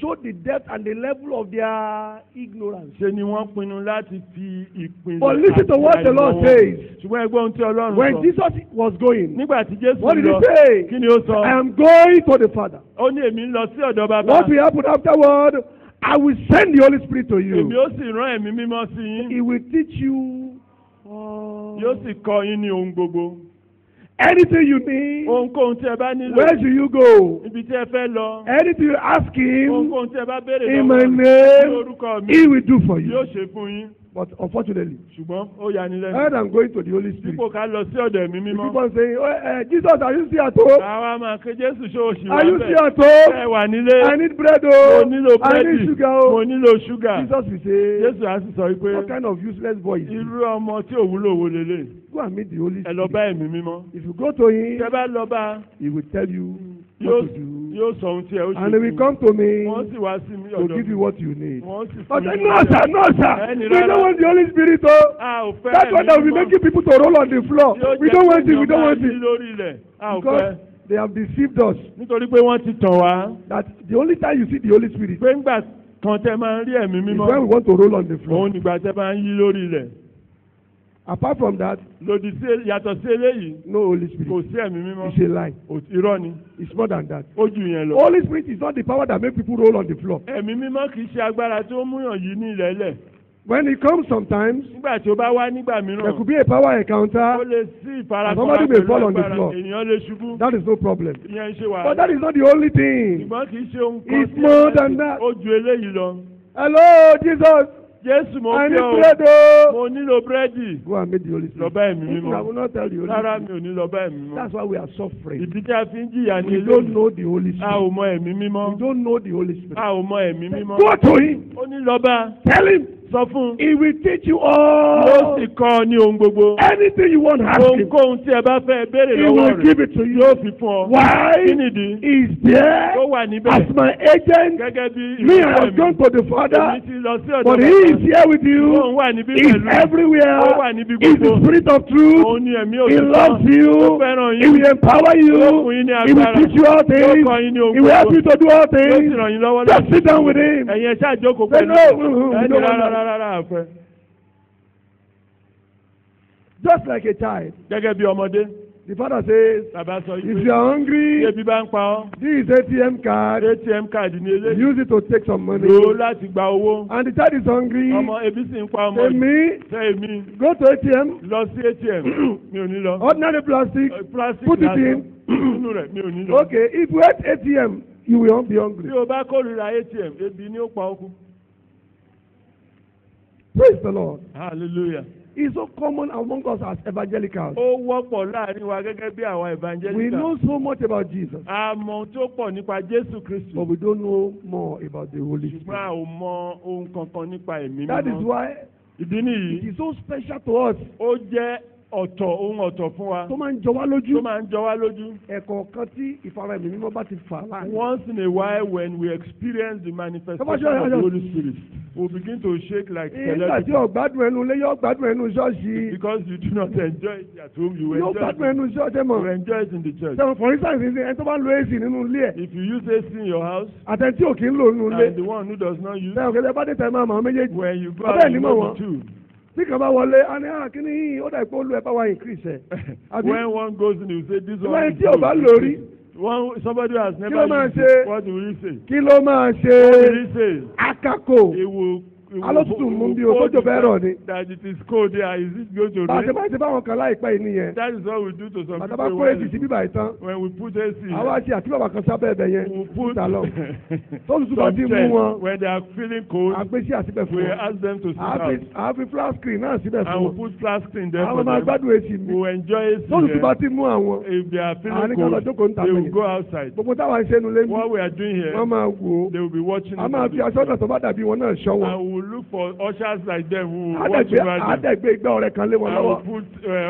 show the depth and the level of their ignorance. Ṣé ni wọ́n pinnu láti fi ìpinnu. But listen to what the Lord says. Ṣùgbọ́n ẹgbẹ́ ohun tí Ọlọ́run sọ. When Jesus was going, Nígbà tí Jésù lọ. what did he say? Kí ni ó sọ? I am going to the Father. Ó ní èmi ń lọ sí ọ̀dọ̀ bàbá. What will happen afterward? I will send the Holy Spirit to Èmi you. ó sì rán ẹ̀mí mímọ́ sí yín. He will teach you Yóò sì kọ́ yín ní ohun gbogbo. anything you need. Ohunkóhun tí ẹ bá nílò. Where should you go? Ibi tí ẹ fẹ́ lọ. Anything you ask him Ohunkóhun tí ẹ bá béèrè in my lọ́wọ́. Ní name, orúkọ mi. he will do for Yóò you. ṣe fún yín. But unfortunately, Ṣùgbọ́n ó yani lẹ́nu. when I'm going to the Holy Spirit, Dípò ká lọ sí ọ̀dọ̀ ẹ̀mí you mímọ́. keep on saying, Jesus, are you still at home? Àwa máa ké Jésù ṣó oṣù wá Are you bẹ́ẹ̀. still at Ẹ home? wà nílé. I need bread, Mo oh. nílò I búrẹ́dì. need sugar, Mo oh. nílò ṣúgà. Jesus will say, Jésù á sì sọ wípé what kind of useless boy is this? irú ọmọ tí ò wúlò wo lélẹ̀. Go and meet the Holy Ẹ lọ Spirit. bá ẹ̀mí mímọ́. If you go to him, Tẹ́ bá lọ bá he will tell you yóò what to do. yóò sọ ohun tí ẹ ó ṣe And he will come to me Wọ́n sì wá sí mi to ọ̀dọ̀ give mi. you what you need. Wọ́n sì But fún mi. no, sir, no, sir. Ẹni We rárá. don't want the Holy Spirit, oh. A ò fẹ́ That's why that will be making people to roll on the floor. Yóò We jẹ́ don't kí want it, we don't ìjọba want yí it. lórí ilẹ̀. A ò fẹ́. Because they have deceived us. Nítorí pé wọ́n ti tàn wá. That the only time you see the Holy Spirit Pé ńgbà kan tẹ́ máa ń rí ẹ̀mí is mímọ́. when we want to roll on the floor. Òun nígbà tẹ́ máa ń yí lórí ilẹ̀. Apart from that, Lòdì sí yàtọ̀ sí eléyìí. no Holy Kò Spirit. sí ẹ̀mí mímọ́. It's a lie. Irọ́ ni. It's more than that. Ó ju yẹn lọ. Holy Spirit is not the power that makes people roll on the floor. Ẹ̀mí mímọ́ kì í ṣe agbára tí ó múyàn yí ní ilẹ̀ lẹ̀. When it comes sometimes, Nígbà tí ó bá wá nígbà there mìíràn. could be a power Ó encounter. lè sí ìfarakànra Somebody may pẹ̀lú fall on the agbára. floor. Ènìyàn lè ṣubú. That is no problem. Ìyẹn ń ṣe wàhálà. But that is not the only thing. Ṣùgbọ́n kì í ṣe ohun kan It's more than that. ó ju eléyìí lọ. Hello, Jesus. Jésù mo I fi need ọ́ bread, oh. mo nílò búrẹ́dì. Go and meet the Holy Lọ Spirit. bá ẹ̀mí mímọ́. I will not tell the Holy Rárá Spirit. mi ò ní lọ bá ẹ̀mí mímọ́. That's why we are suffering. Ìdí tí a fi ń jìyà ní We ilé don't know the Holy a ò Spirit. mọ ẹ̀mí mímọ́. We don't know the Holy Spirit. A ò mọ ẹ̀mí mímọ́. Go to him. Ó ní lọ bá. Tell him. Sọ fún un. He will teach you Yóò all. sì kọ́ ọ ní ohun gbogbo. Anything you want, ask him. Ohunkóhun tí ẹ bá fẹ́ béèrè He lọ́wọ́ will rẹ̀ give it to you. yóò fi fún ọ. Why? Kí nìdí? He is there Tó wà níbẹ̀. as my agent. Gẹ́gẹ́ bí Me, I ìrànwọ́ have gone to the Èmi Father, ti lọ sí ọ̀dọ̀ but bàbá. he is here with you. Òun wà níbí He is pẹ̀lú. everywhere. Ó wà níbi He is gbogbo. the Spirit of truth. Òun ni ẹ̀mí He òtítọ́. loves you. Ó fẹ́ràn He yín. will empower you. Yóò fún yín ní He will agbára. teach you all Yóò things. kọ́ yín ní ohun He will help gbogbo. you to do all Yóò sì things. ràn yín lọ́wọ́ Just sit down with him. Ẹ̀yin ẹ ṣáà jókòó Say pẹ̀lú. no, we Ẹni don't want rárá that. rárá àfẹ́. Just like a child. Gẹ́gẹ́ bí ọmọdé. The father says, Bàbá sọ if yìí you pé are bí hungry, ebi bá ń pa ọ́. this is ATM card. ATM káàdì ní eléyìí. Use it to take some money. Lò ó láti gba owó. And the child is hungry. Ọmọ ebi sì ń pa ọmọ Say yìí. me, Ṣé èmi go to ATM. lọ sí ATM? Mi ò ní lọ. Ordinary plastic. Plastic Put it lásán. in. Nínú rẹ̀ mi ò ní lọ. Okay, if you hate ATM, you will not be Bí hungry. o bá kórìíra ATM, ebi ni ó pa ọkú. Praise the Lord. Hallelujah. It's so common among us as evangelicals. Ó wọ́pọ̀ láàrin wa gẹ́gẹ́ bí àwọn evangelical. We know so much about Jesus, A mọ ohun tó pọ̀ nípa Jésù Kristi. but we don't know more about the Holy Ṣùgbọ́n Spirit. a ò mọ ohun kankan nípa ẹ̀mí That is mímọ́. why Ìdí it nìyí, is so special to us. ó jẹ́ ohun ọ̀tọ̀ fún wa. Tó máa ń jọ wá Tó lójú. máa ń jọ wá lójú. Ẹ̀kọ̀ọ̀kan tí ìfara ẹ̀mí mímọ́ bá ti fà láàrin. Once in a while when we experience the manifestation of the Holy Spirit, we begin to shake like Nígbà tí celebrity. ọ̀gbádùn ẹnu ilé yóò gbádùn ẹnu ṣọ́ọ̀ṣì. Because you do not enjoy it at home, you Yóò enjoy gbádùn ẹnu ṣọ́ọ̀ṣì mọ̀. you enjoy it in the church. So for instance, ẹni tó bá ń lo AC nínú ilé ẹ̀. If you use AC in your house Àtẹ̀ntí ò kì í lò nínú ilé. and the one who does not use, Bẹ́ẹ̀ òkèlè bá dé tẹ̀ máa mọ̀ ọ́ méjèèjì. when you go Abẹ́ẹ̀ out, ni you mọ̀ know wọ́n. the two. Tí kan bá wọlé, a ní àkíní yìí, ó dà pé olú ẹ̀ bá wa increase ẹ̀. Àbí When one goes in, you say, this Ṣùgbọ́n one ẹni is tí ò bá lò rí, one, somebody who has ló never máa used ṣe? it. What will he say? kí ló máa What will ṣe? he say? Akako. He will Alótùtù mú bí o tójò bẹ́ẹ̀ rọ̀ ni. that it is cold there. Is it going to Bá a ṣe rain? máa ṣe báwọn kan láìpẹ́ yìí nìyẹn. That is what we do to some Bàtà bá people. kó èsì sí bíbà ìtàn. When we put AC, Àwa ṣe àti bàbá kan sábẹ́ ẹ̀bẹ̀ yẹn. we put Kúta lọ. Tó tutù bá ti mú chairs. wọn, When they are feeling cold, àgbé sí àtibẹ̀ fún we wọn. ask them to sit out. Àfi flat screen náà síbẹ̀ And fún we wọn. put plastic in there Àwọn for máa them. gbádùn èsì mi. We will enjoy AC Tó tutù bá there. ti mú àwọn. If they are Àní feeling kan lọ cold, jókòó ń ta they will lẹ́yìn. go outside. Gbogbo táwọn ṣe nu lé mi. What we are doing here, Wọ́n máa wò ó. they will be watching A us máa on fi the aṣọ náà tó bá dàbí wọn náà ṣọ́ wọn. and we will look for ushers like them who will watch over them. àádẹ́gbẹ́ igbá ọrẹ kan lé wọn I will lọ́wọ́. put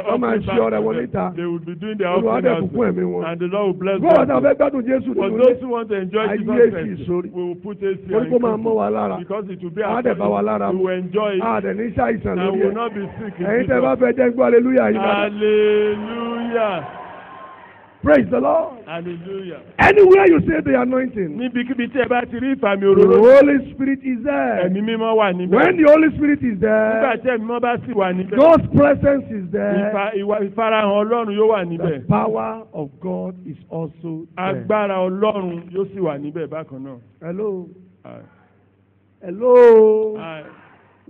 Wọ́n máa ṣe ọrẹ wọn níta. they will be doing their Olúwa offering á dẹ̀ bùkún ẹ̀mí wọn. and the Lord will bless Gbọ́dọ̀ them. náà fẹ́ gbádùn Jésù For nínú those ilé. who want to enjoy Ayé Jesus èsì Christ, sórí. we will put AC Torí kó máa mọ́ wa lára. because it will be Á dẹ̀ bá wa lára we mu. will enjoy it Á dẹ̀ ní ṣàìsàn and lórí we will ẹ̀. not be sick in Ẹ̀yin tẹ́ bá Jesus. fẹ́ jẹ́ gbọ́ hallelujah yìí dáadáa. Hallelujah. Praise the Lord. Hallelujah. Anywhere you say the anointing, Níbikíbi tí ẹ bá ti rí ìfàmì the òróró, Holy Spirit is there. ẹ̀mí mímọ́ wà níbẹ̀. When the Holy Spirit is Nígbà there, tí ẹ̀mí mímọ́ bá sì wà níbẹ̀, God's presence is there. ìfarahàn Ọlọ́run yóò wà The níbẹ̀. power of God is also there. Agbára Ọlọ́run yóò sì wà níbẹ̀ bákan náà. Hello. Ah, Hello. ah.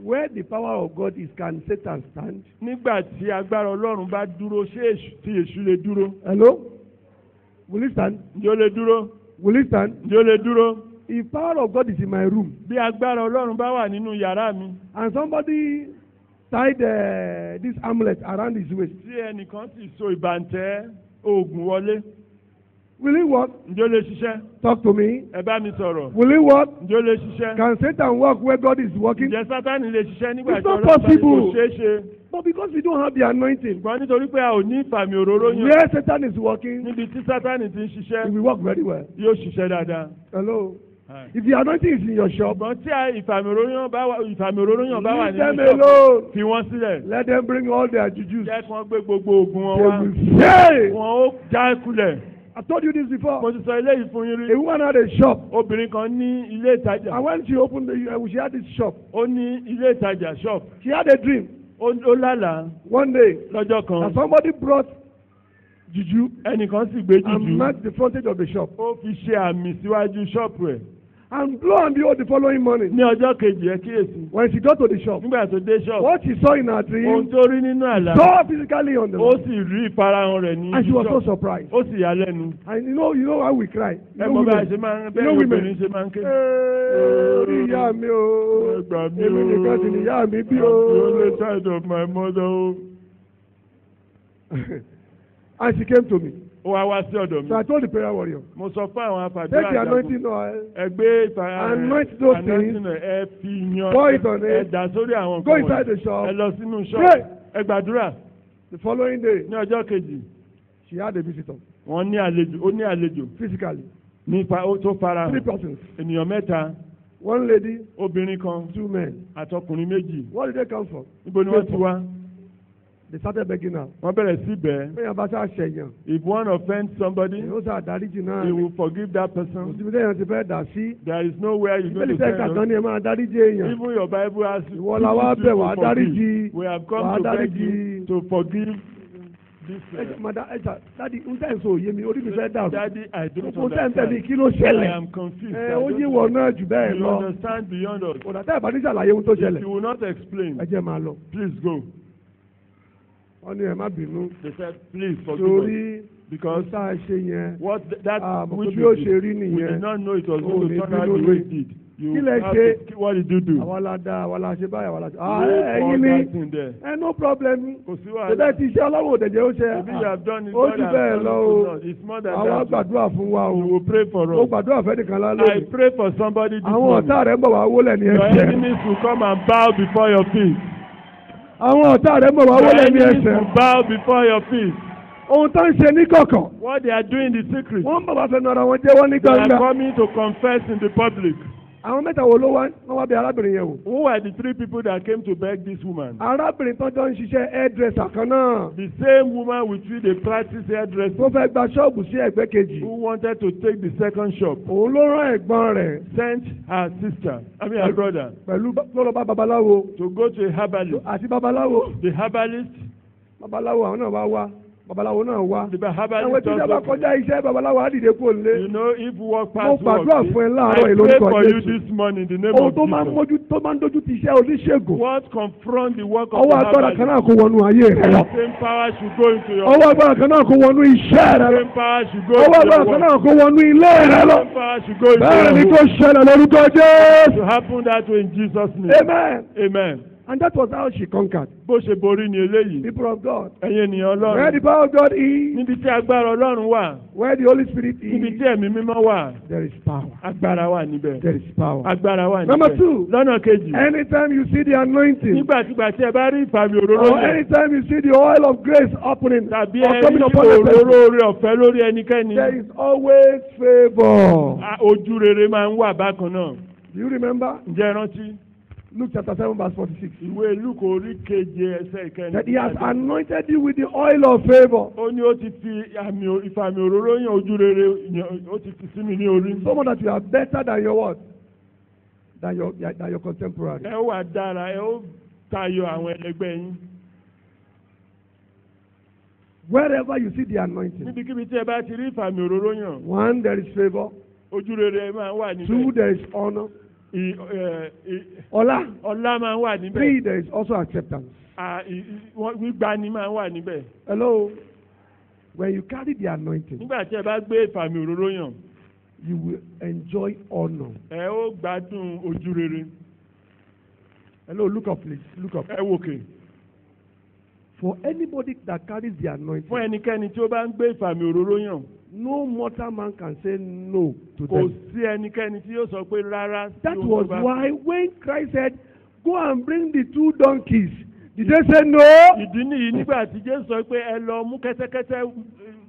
Where the power of God is, can Satan stand? Nígbà tí agbára Ọlọ́run bá dúró, ṣé èṣù lè dúró? Hello. Will he stand? Ǹjẹ́ ó lè dúró? Will he stand? Ǹjẹ́ ó lè dúró? If power of God is in my room Bí agbára Ọlọ́run bá wà nínú yàrá mi, and somebody tied this amulet around his waist, tí ẹnìkan sì so ìbàǹtẹ́ oògùn wọlé, will he work? ǹjẹ́ ó lè ṣiṣẹ́? Talk to me. Ẹ bá mi sọ̀rọ̀. Will he work? Ǹjẹ́ ó lè ṣiṣẹ́? Can Satan work where God is working? Ǹjẹ́ Sátánì lè ṣiṣẹ́ nígbà It's tí not Ọlọ́run bá ní possible. kò ṣeé ṣe? But because we don't have the anointing, Ṣùgbọ́n nítorí pé a ò ní ìfàmì òróró yàn, where Satan is working, níbi tí Sátánì ti ń it ṣiṣẹ́, will work very well. yóò ṣiṣẹ́ dáadáa. Hello. If the anointing is in your shop, Ṣùgbọ́n tí ìfàmì òróró yàn bá wà leave nínú them ṣọ́ọ̀bù, alone. fi wọ́n sílẹ̀. Let them bring all their jujus. Jẹ́ kí wọ́n gbé gbogbo oògùn wọn They wá. will say. Wọn ó já kulẹ̀. I told you this before. Mo ti sọ eléyìí fún yín rí. A woman had a shop, Obìnrin kan ní ilé ìtajà. and when she opened she had this shop. Ó ní ilé ìtajà shop. She had a dream Ó lálàá one day lọ́jọ́ that kan. somebody brought juju Ẹnìkan sì gbé and jùjú. marked the frontage of the shop. Ó fi ṣe àmì síwájú ṣọ́ọ̀pù ẹ̀. And lo and behold, the following morning, Ní ọjọ́ kejì ẹ kíyèsí. when she got to the shop, Nígbà tó dé ṣọ́ọ̀pù. what she saw in her Ohun dream, tó rí nínú àlá. saw physically on the Ó wall, sì rí ìfarahàn rẹ̀ ní and she was so ṣọ́ọ̀pù. surprised. Ó sì yà lẹ́nu. And you know how we cry. You Ẹ know mọ̀ bá a women. ṣe máa ń You bẹ́ẹ̀ know women. obìnrin ṣe máa ń ké. Orí ìyá mi o, Ẹ gbà mí èmi o. nìkan sì ni ìyá mi bí The only o. child of my mother o. And she came to me. Ó wá wá sí ọ̀dọ̀ mi. So I told the prayer warrior, Mo sọ fún àwọn take afàdúrà the àjàgùn. anointing oil, Ẹgbẹ́ ìfarahàn Anoint those things. ẹ fi yan. Pour it on it. Ẹ dà sórí àwọn go nǹkan inside wọ̀nyí. the shop. Ẹ lọ sínú Pray. ṣọ́ọ̀bù. Ẹ gbàdúrà. The following day, Ní ọjọ́ kejì, she had a visitor, wọ́n ní àlejò. Ó ní àlejò. physically. Nípa ó tó farahàn. 3 persons. Ènìyàn mẹ́ta, One lady, obìnrin kan, 2 men. àtọkùnrin méjì. Where did they come from? Níbo ni wọ́n ti wá? They started begging her. Wọ́n bẹ̀rẹ̀ sí bẹ́ẹ̀. Bẹ́ẹ̀ bá ṣáà ṣẹ̀yàn, If one offends somebody, èyí ó ṣáà dáríjì náà. he will forgive that Kò person. síbi tẹ́yàn ti fẹ́ dà sí. There is nowhere you go Bẹ́ẹ̀ni to tẹ́ tell kàtán ni ẹ máa dáríjì èèyàn. Even your Bible has Ìwọ la wá bẹ̀ wá dáríjì. We have Wàá come to beg dáríjì. you to forgive this. Dádì ń tẹ̀ sọ òye mi, orí mi fẹ́ dàrú. Daddy, I don't Gbogbo tẹ́ ń tẹ̀ mí understand. kí ló I ṣẹlẹ̀? am confused. Ó yé wọ náà jù bẹ́ẹ̀ You lọ. understand beyond us. Kò dà tẹ́ ẹ̀ bá ní ṣàlàyé ohun tó If ṣẹlẹ̀. you will not explain, Ẹ jẹ́ máa lọ. please go. Wọ́n ní ẹ má bínú. They said, please forgive us. Torí Because tá a ṣe yẹn. what that Mọ̀ which pé bí ó we ṣe did, rí we nìyẹn. did not know it was Ó going ní to turn out bínú the way ni. it did. You Kí lẹ have ṣe? to, what did you do? Àwa la dá, àwa la ṣe báyìí, àwa la ṣe. You Ẹ̀yin poured ni. that in there. No problem. Kò sí Ṣé wàhálà. ti iṣẹ́ ọlọ́wọ́ òdẹ̀jẹ̀ ó ṣe? Maybe you have done it. Ó God jù has bẹ́ẹ̀ done lọ it o. to us. It's more than Àwa that. gbàdúrà fún wa You o. will pray for Ó us. gbàdúrà fẹ́ nìkan I lálẹ́. pray for somebody this Àwọn morning. ọ̀tá rẹ̀ ń bọ̀ wá wólẹ̀ ní Your ẹsẹ̀. enemies will come and bow before your feet. Àwọn ọ̀tá rẹ̀ ń bọ̀ wá Your wólẹ̀ ní enemies ẹsẹ̀. will bow before your feet. Ohun tó ń ṣe ní kọ̀kọ̀. What they are doing in the secret, Wọ́n ń bọ̀ wá fẹnu ara wọn jẹ́wọ́ ní they are gbangba. coming to confess in the public. Àwọn mẹ́ta wo ló wá? Wọ́n wá bí arábìnrin yẹn wò. Who are the 3 people that came to beg this woman? Arábìnrin tó jọ ń ṣiṣẹ́ hairdresser kan náà. The same woman with which they practice hairdressing, Tó fẹ́ gba ṣọ́ọ̀bù sí ẹ̀gbẹ́ kejì. who wanted to take the second shop, Òun ló rán ẹ̀gbọ́n rẹ̀ sent her sister, her brother, pẹ̀lú lọ́lọ́ bá babaláwo. to go to a herbalist. Àti babaláwo. The herbalist, Babaláwo àwọn náà wá wá. Babaláwo náà wá. the Àwọn herbalist tí ìjọba also. kọjá iṣẹ́ babaláwo á dìde kúrò nílé. You know, if work Mo pass gbàdúrà work, fún ẹ láàárọ̀ I yìí pray lórúkọ for you Jésù. this morning in the name Ohun of tó máa ń Jesus. dojú ti iṣẹ́ oníṣègùn. What confront the work of Ọwọ́ the agbára kan náà herbalist? kó wọnú ayé rẹ lọ. The same power should go into your Ọwọ́ agbára kan náà kó wọnú iṣẹ́ rẹ The lọ. same power should go Ọwọ́ into agbára your kan work. náà kó wọnú ilé rẹ The lọ. same power should go into Bẹ́ẹ̀ ni your kó home. ṣẹlẹ̀ lórúkọ Jésù. To happen that way in Jesus' name. Amen. Amen. And that was how she conquered. bó ṣe borí ni eléyìí. People of God. ẹ̀yin ènìyàn Where the Ọlọ́run. power of God is, níbi tí agbára Ọlọ́run wà. where the Holy Spirit níbi is, tí ẹ̀mí mímọ́ wà. there is power. agbára wà níbẹ̀. There is power. agbára wà níbẹ̀. Number 2. lọ́nà kejì. Anytime you see the anointing, nígbàkigbà tí ẹ bá rí ìfàmì òróró or yẹn. anytime you see the oil of grace opening tàbí or ẹ coming rí upon a òróró person, oore ọ̀fẹ́ lórí ẹnikẹ́ni. there is always favor. ojú rere máa ń wà bákan náà. Do you remember? ǹjẹ́ ẹ rántí? Luke chapter 7 verse 46. ìwé Lúùkù orí keje ẹsẹ̀ ìkẹrin. That he has anointed you with the oil of favor. ó ní ó ti fi ìfàmì òróró yàn ojú rere ó ti fi sí mi ní orí. So much that you are better than your what? Than your contemporary. ẹ ó wà dára ẹ ó tayọ àwọn ẹlẹgbẹ́ yín. Wherever you see the anointing. níbikíbi tí ẹ bá ti rí ìfàmì òróró yàn. 1, there is favor. ojú rere máa wà níbẹ̀. 2, there is honor. Ọlá. ọlá máa wà níbẹ̀. 3, there is also acceptance. gbígbani máa wà níbẹ̀. Hello. When you carry the anointing, nígbà tí ẹ bá gbé ìfàmì òróró yàn. you will enjoy honor. ẹ ó gbádùn ojú rere. Hello, look up please. Look up. ẹ wòkè. For anybody that carries the anointing, fún ẹnikẹ́ni tí ó bá ń gbé ìfàmì òróró yàn. no mortal man can say no to kò them. sí ẹnikẹ́ni tí yóò sọ pé rárá. That was why when Christ said, "Go and bring the 2 donkeys," did they say no? ìdí nìyí nígbà tí Jésù sọ pé ẹ lọ mú kẹ́tẹ́kẹ́tẹ́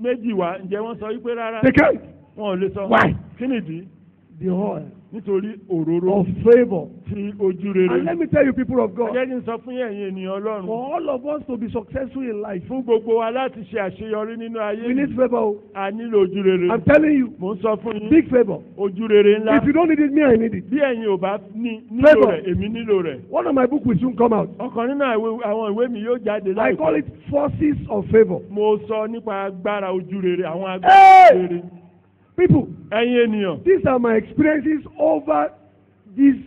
méjì wá ǹjẹ́ wọ́n sọ wípé rárá. They can't. wọn ò lè sọ. Why? kí nìdí? The oil nítorí òróró of favor. ti ojú rere. And let me tell you, people of ẹ God, jẹ́ kí n sọ fún ẹ̀yin ènìyàn Ọlọ́run. for all of us to be successful in life, fún gbogbo wa láti ṣe àṣeyọrí nínú ayé we need yìí, favor. a nílò ojú rere. I'm telling you, mò ń sọ fún yín. big favor. ojú rere ńlá. If you don't need it, me, I need it. bí ẹ̀yin ò bá nílò Favour. rẹ̀ èmi nílò rẹ̀. One of my books will soon come out. ọ̀kan nínú àwọn ìwé mi yóò jáde I call it Forces of Favor. mo sọ nípa agbára ojú rere àwọn agbára Hey! ojú rere. People, ẹ̀yin ènìyàn. these are my experiences over these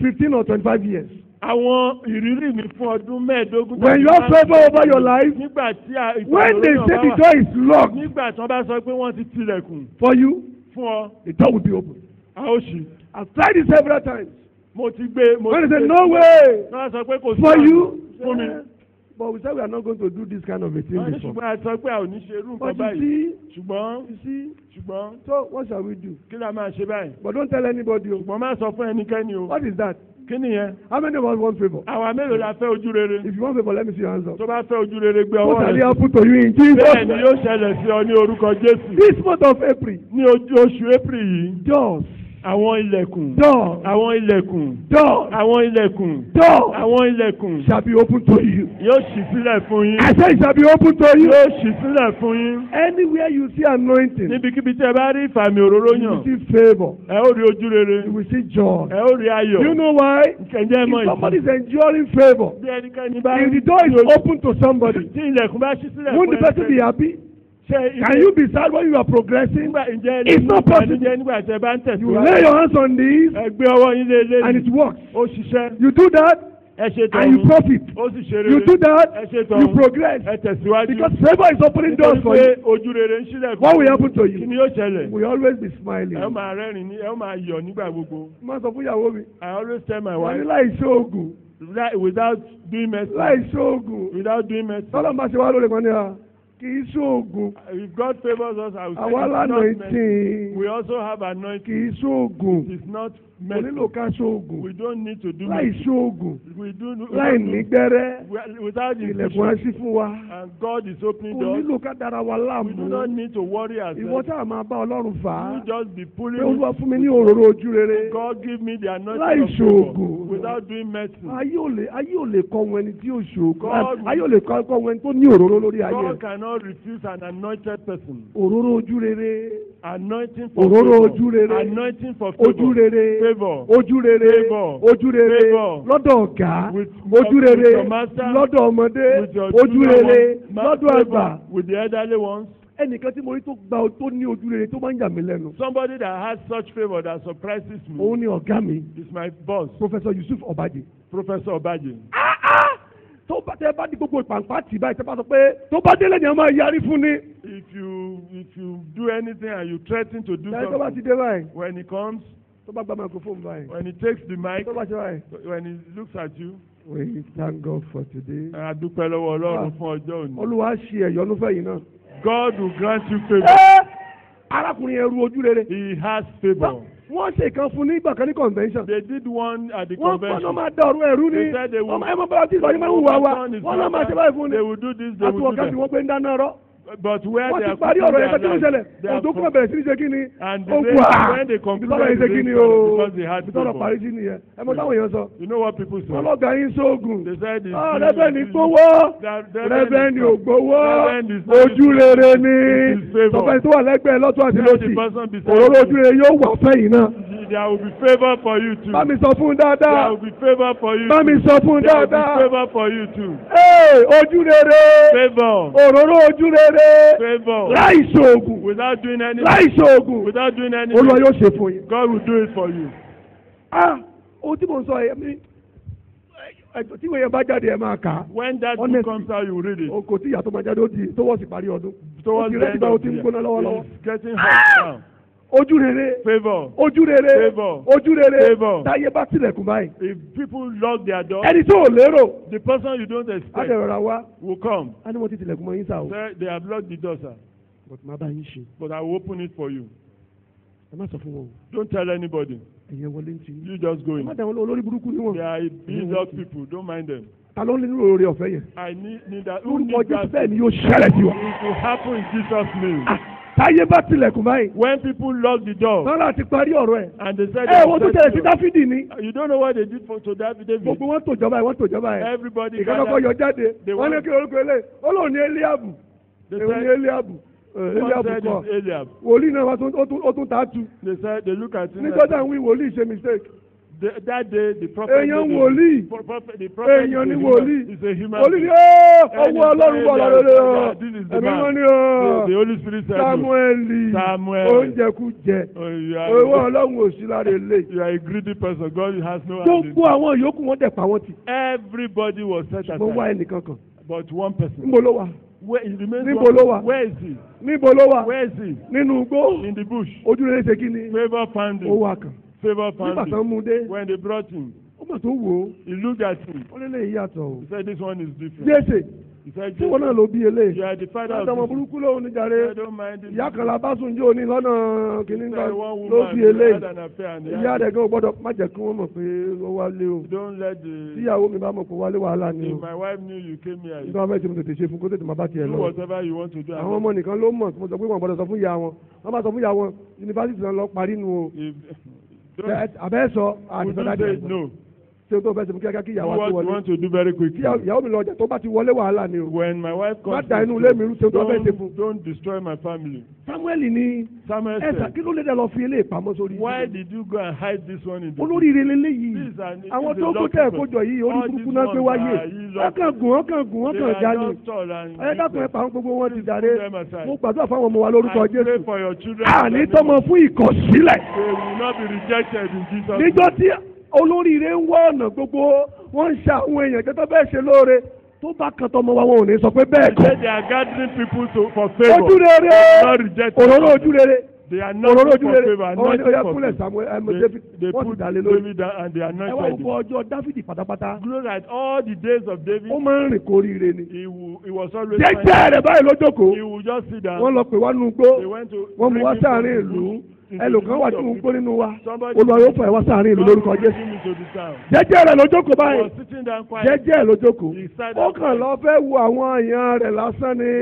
15 or 25 years. àwọn ìrírí mi fún ọdún mẹ́ẹ̀ẹ́dógún. When you have favor over your life, nígbà tí when they say the door is locked nígbà tí wọ́n bá sọ pé wọ́n ti tilẹ̀kùn for you, fún ọ the door will be open. a ó ṣí. I've tried it several times. mo ti gbé. When they say no way wọ́n sọ pé kò sí for ọ̀nà you, fún mi. but we said we are not going to do this kind of a thing wọ́n ní before. ṣùgbọ́n a sọ pé a ò ní ṣe irú nǹkan But you báyìí. see, ṣùgbọ́n so what shall we do? kí la máa ṣe báyìí. But don't tell anybody. Oh. ṣùgbọ́n má sọ fún ẹnikẹ́ni o. What is that? kí nìyẹn. How many of us want favor? àwa mélòó la fẹ́ ojú rere. If you want favor, let me see your hands up. tó bá fẹ́ ojú rere gbé What ọwọ́ shall rẹ̀ it happen to you in Jesus' bẹ́ẹ̀ ni name? yóò ṣẹlẹ̀ sí ọ ní orúkọ Jésù. This month of April, ní oṣù April yìí doors, àwọn ilẹ̀kùn doors, àwọn ilẹ̀kùn doors, àwọn ilẹ̀kùn doors àwọn ilẹ̀kùn shall be open to you. yóò ṣí sílẹ̀ fún yín. I say it shall be open to you. yóò ṣí sílẹ̀ fún yín. Anywhere you see anointing, níbikíbi tí ẹ bá rí ìfàmì òróró you yàn will see favor. ẹ ó rí ojú rere You will see joy. ẹ ó rí ayọ̀. You know why? kẹ̀ǹjẹ́ mọ́ If somebody ìdí. is enduring favor, bí ẹnikẹ́ni bá if the door is open to somebody, tí ilẹ̀kùn bá ṣí sílẹ̀ won't the fún person be happy? ṣe Can you be sad when you are progressing? nígbà ǹjẹ́ It's not possible. nígbà tí ẹ bá ń You lay tẹ̀síwájú your hands on this ẹ gbé ọwọ́ yín lé lé and it works. ó ṣiṣẹ́ You do that ẹ ṣe and you tọ̀hún profit. ó sì ṣe You rere do that, ẹ ṣe you tọ̀hún progress. ẹ tẹ̀síwájú Because favor is opening doors nítorí for pé you. ojú rere ń ṣílẹ̀ fún What will happen to kí you? ni yóò ṣẹlẹ̀ We always be smiling. ẹ ó máa rẹ́rìn ní ẹ ó máa yọ̀ nígbà gbogbo. Má sọ fún ìyàwó mi. I always tell my Wọ́n ní wife láì ṣoògùn. without doing medicine Láì ṣoògùn. without doing medicine Tọ́lá máa ṣe wá lórí kan ní à. Kì í ṣoògùn. if God favours us I will say Àwa it's not lánàá medicine. ìtìn. We also have Kì anointing. í ṣoògùn. It is not Kò nílò medicine. ká ṣoògùn. We don't need to do Láì medicine. ṣoògùn. We do Láì ní gbẹ́rẹ́. without Ilẹ̀kùn á infusion ṣí fún wa. and God is opening Kò doors. nílò ká dára wa We do láàmú. not need to worry Ìwọ ourselves. tá a máa bá Ọlọ́run fà á. You just be pulling Pé Olúwa it. fún mi ní òróró ojú rere. God give me the Láì anointing of ṣoògùn. favor without doing medicine. Ayé ò lè kọ́ wọn ẹni tí ò ṣoògùn. God- Ayé ò lè kọ́ wọn ẹni tó ní òróró lórí ayé God rẹ̀. cannot refuse an anointed person. Òróró ojú rere. Anointing for Òróró favor. ojú rere. Anointing for favor. Ojú rere. Favor. Ojú rere. Favor. Ojú rere. Favor. Lọ́dọ̀ ọ̀gá. With- Ojú with rere. your master. Lọ́dọ̀ ọmọdé. With your Ojú junior rere. ones. Lọ́dọ̀ Favor àgbà. with the elderly ones. Ẹnìkan tí mo rí tó ní ojú rere tó máa ń yà mí lẹ́nu. Somebody that has such favor that surprises me Òun ni ọ̀gá mi. is my boss, Professor Yusuf Ọbàjì. Professor Obaje. Tó bá tẹ bá di gbogbo ìpàǹpá tì báyìí tẹ bá sọ pé tó bá délé ni a máa yarí fún ni. If you do anything and you threaten to do Ṣé tó bá ti something, dé báyìí? when he comes, tó bá gba microphone báyìí. When he takes the mic, tó bá ṣe báyìí. when he looks at you, we thank God for today. a dúpẹ́ lọ́wọ́ Ọlọ́run fún ọjọ́ òní. Olúwa ṣe ẹ̀yọ́nú fẹ̀yìn náà. God will grant you favour. Arákùnrin yẹn ru ojú rere. He has favour. Wọ́n ṣe kan fún nígbà kan ní convention. They did one at the wọ́n convention. kọ́ máa da ọ̀rọ̀ ẹ̀rú ni. They said they will. ẹ mọ bá tí ìbáyé máa ń wùwà wa wọ́n náà máa ṣe báyìí fún ni. They will do this, they will do àti ọ̀gá tí wọ́n gbé ń dáná rọ́. But where wọ́n they ti are parí ọ̀rọ̀ yẹn kí ló ṣẹlẹ̀ they are òtún kúrò bẹ̀rẹ̀ sí ní ṣe kí ni. and ó they, wù á when they ìtọ́rọ̀ complain yìí ṣe kí ni o because they had ìtọ́rọ̀ favour. parí sí nìyẹn ẹ mọ táwọn èèyàn sọ. You know what people say? wọ́n lọ́gàá yín sóògùn. They said it's rẹ́bẹ̀ndì gbowó rẹ́bẹ̀ndì ò gbowó Reverend is not ojú rere ni it is favour. sọfẹ́ni tó wà lẹ́gbẹ̀ẹ́ lọ́tún àti Tell lọ́sì the person beside òróró you. ojú rere yóò wà fẹ́yìn náà. There will be favour for you too. bá mi sọ fún un There dáadáa will be favour for you bá mi too. sọ fún un There will be dáadáa. favour for you too. Ojú rere Favour. òróró ojú rere Favour. láì ṣoògùn Without doing anything. láì ṣoògùn Without doing anything. Olúwa yóò ṣe fún yín. God will do it for you. Ohun tí mo ń sọ ẹ mi tí ìwé yẹn bá jáde ẹ máa kà á. When that Honestly. book comes out, you read it. Kò tí ìyá tó máa jáde ó di tó wọ́n sì parí ọdún. Ó Towards ti the rẹ́ end ìgbà ó of ti the ń gbóná lọ́wọ́lọ́wọ́. year, it's getting hot now. Ojú rere Favour. ojú rere Favour. ojú rere Favour. táyé bá tilẹ̀kùn báyìí. If people lock their door, Ẹni tó ò lérò the person you don't á expect dẹ̀ rọra wá. will come. Á ní wọ́n ti tilẹ̀kùn mọ́ yín sá o. Say, they have locked the door, sir, But máa bá yín ṣe. but I will open it for you. Ẹ má sọ fún wọn o. Don't tell anybody. Ẹ̀yẹ wọlé ń ti. You just go Ẹ in. má dà wọn olórí burúkú ní wọn. They are ill people. Don't mind them. Ta ló ń nílò oore ọ̀fẹ́ yẹn. I need that. Who Lórúkọ needs Jésù that? bẹ́ẹ̀ ni yóò ṣẹlẹ̀ sí wa. It will happen in Jesus' name. Táyé bá tilẹ̀kùn báyìí. When people lock the door Lọ́la ti parí ọ̀rọ̀ ẹ̀. and they said, Wọ́n tún tẹ̀lé sí Dáfídì ni. you don't know what they did to David. Gbogbo wọn tò jọba ẹ̀ wọ́n tò jọba ẹ̀. Everybody Ìkọ́kọ́ yọ jáde. They Wọ́n ní want- kí orúkọ ilé. Ó lóun ní Eliabu. They Èwo ní said, Eliabu. one Eliabu said kọ. it's Eliab. Wòlíì náà ó tún tà á tu. They said, they look at him. Nígbà tá à ń wí wòlíì ṣe mistake. That day, the prophet. Èèyàn David- wòlíì. The prophet Èèyàn ní is a wòlíì. human- is a human Wòlíì being. ni ọwọ́ Ọlọ́run bọ̀ lọ́dọ̀ Yeah, this is the ẹ̀mí man. wọn ni The Holy Spirit said, Sámúẹ́lì oúnjẹ kú jẹ. oh, you Owó are, Ọlọ́run ò sí lára ilé. you are a greedy person. God has no hand in Gbogbo àwọn yòókù wọn dẹ̀ pa wọ́n ti. Everybody was set Mo wá aside. ẹnìkan kan. But one person. Níbo ló wà? Where, he remains Níbo one ló person. wà? Where is he? Níbo ló wà? Where is he? Nínú igbó. In the bush. Ojú rere ṣe kí ni? Favor found Ó him. wà kàn. Favor Nígbà found tán him. mú un dé. When they brought him, Ó mà tó wò ó. he looked at him. Ó lé lè yàtọ̀ o. He said, this one is different. Jésè He said, tí wọn náà ló bí you eléyìí. are the father of Láti ọmọ this. burúkú lóhùn ní I jàre. don't mind it. Ìyá kan la bá sùn jó ní lọ́nà kìíní He kan said, one ló woman bí had eléyìí. an affair and they Ìyá had- rẹ̀ gan gbọ́dọ̀ má jẹ́ kí wọ́n mọ̀ pé ó wálé o. Don't let the... Tíyàwó mi bá mọ̀ pé wálé wàhálà ni o. If my wife knew you came here, Nígbà wọn fẹ́ ṣe mo tètè ṣe fún kó tètè máa bá tiẹ̀ do lọ. whatever you want to do. Àwọn ọmọ nìkan ló mọ̀ mo sọ pé wọn gbọ́dọ̀ sọ fún ìyá wọn. Wọ́n bá sọ fún ìyá wọn yunifásitì náà lọ parí nu o. If, Àbẹ́ sọ we àdìsọ́ don't dájú. say no. Ṣé o tó fẹ́ ṣe mú kíákíá kí Do ìyàwó what àti you wọlé? want to do very quickly. Ìyàwó mi lọ ọjà tó bá ti wọlé wàhálà ni o. When my wife Má comes, da inú ilé mi rú ṣé o tó fẹ́ ṣe fún. don't destroy my family. Samuel ní Samuel ẹ̀sà said, kí ló lè dẹ̀ lọ fi eléyìí pamọ́ sórí. why did you go and hide this one in the Olóríire leléyìí. These are- Àwọn these tó are kó lucky tẹ̀ people. kójọ yìí orí All burúkú these náà gbé ones wáyé. are lucky. Wọ́n kàn gùn wọ́n They kàn are já ni. just tall and Ẹ dákun ẹ pa àwọn gbogbo wọn ti jàre. Put them aside. Mo gbàdúrà fáwọn ọmọ wa lórúkọ I pray Jésù. for your children. Àní tọmọ fún ìkọ̀sílẹ̀. They will not be rejected in Jesus' name. Níjọ́ tí olóríire ń wá ọ̀nà gbogbo wọ́n ń ṣe àwọn èèyàn jẹ́ tó bẹ́ẹ̀ ṣe lóore tó bá kan tọmọ wa wọn ò ní sọ pé bẹ́ẹ̀ They say kọ́. they are gathering people for favor. Ojú rere Not rejected. òróró ojú rere They are not òróró for ojú rere favor. ọmọ ní Anointed ọyá for kúnlẹ̀ favor. Samuel They David wọ́n ti put dálé lórí. David down and they Ẹ wá anointed him. gbogbo ọjọ́ Dáfídì pátápátá Look at all the days of David. ó máa ń rìn kóríire ni. He was always Jẹ́jẹ́ rẹ̀ báyìí lójókòó He will just sit down. wọ́n lọ pè wá nínú igbó They went to wọ́n mú wá bring him sáàrin from the ìlú bush into ẹlòkan the wà midst tí of mo ń people. gbó nínú wa Somebody Olúwa yóò fà ẹ́ wá sáàrin ìlú lórúkọ bring Jésù. him into the town. Jẹ́jẹ́ rẹ̀ lójókòó He báyìí was sitting down quiet. jẹ́jẹ́ lójókòó He sat ó down kàn quiet. lọ fẹ́ wo àwọn èèyàn rẹ̀ lásán ni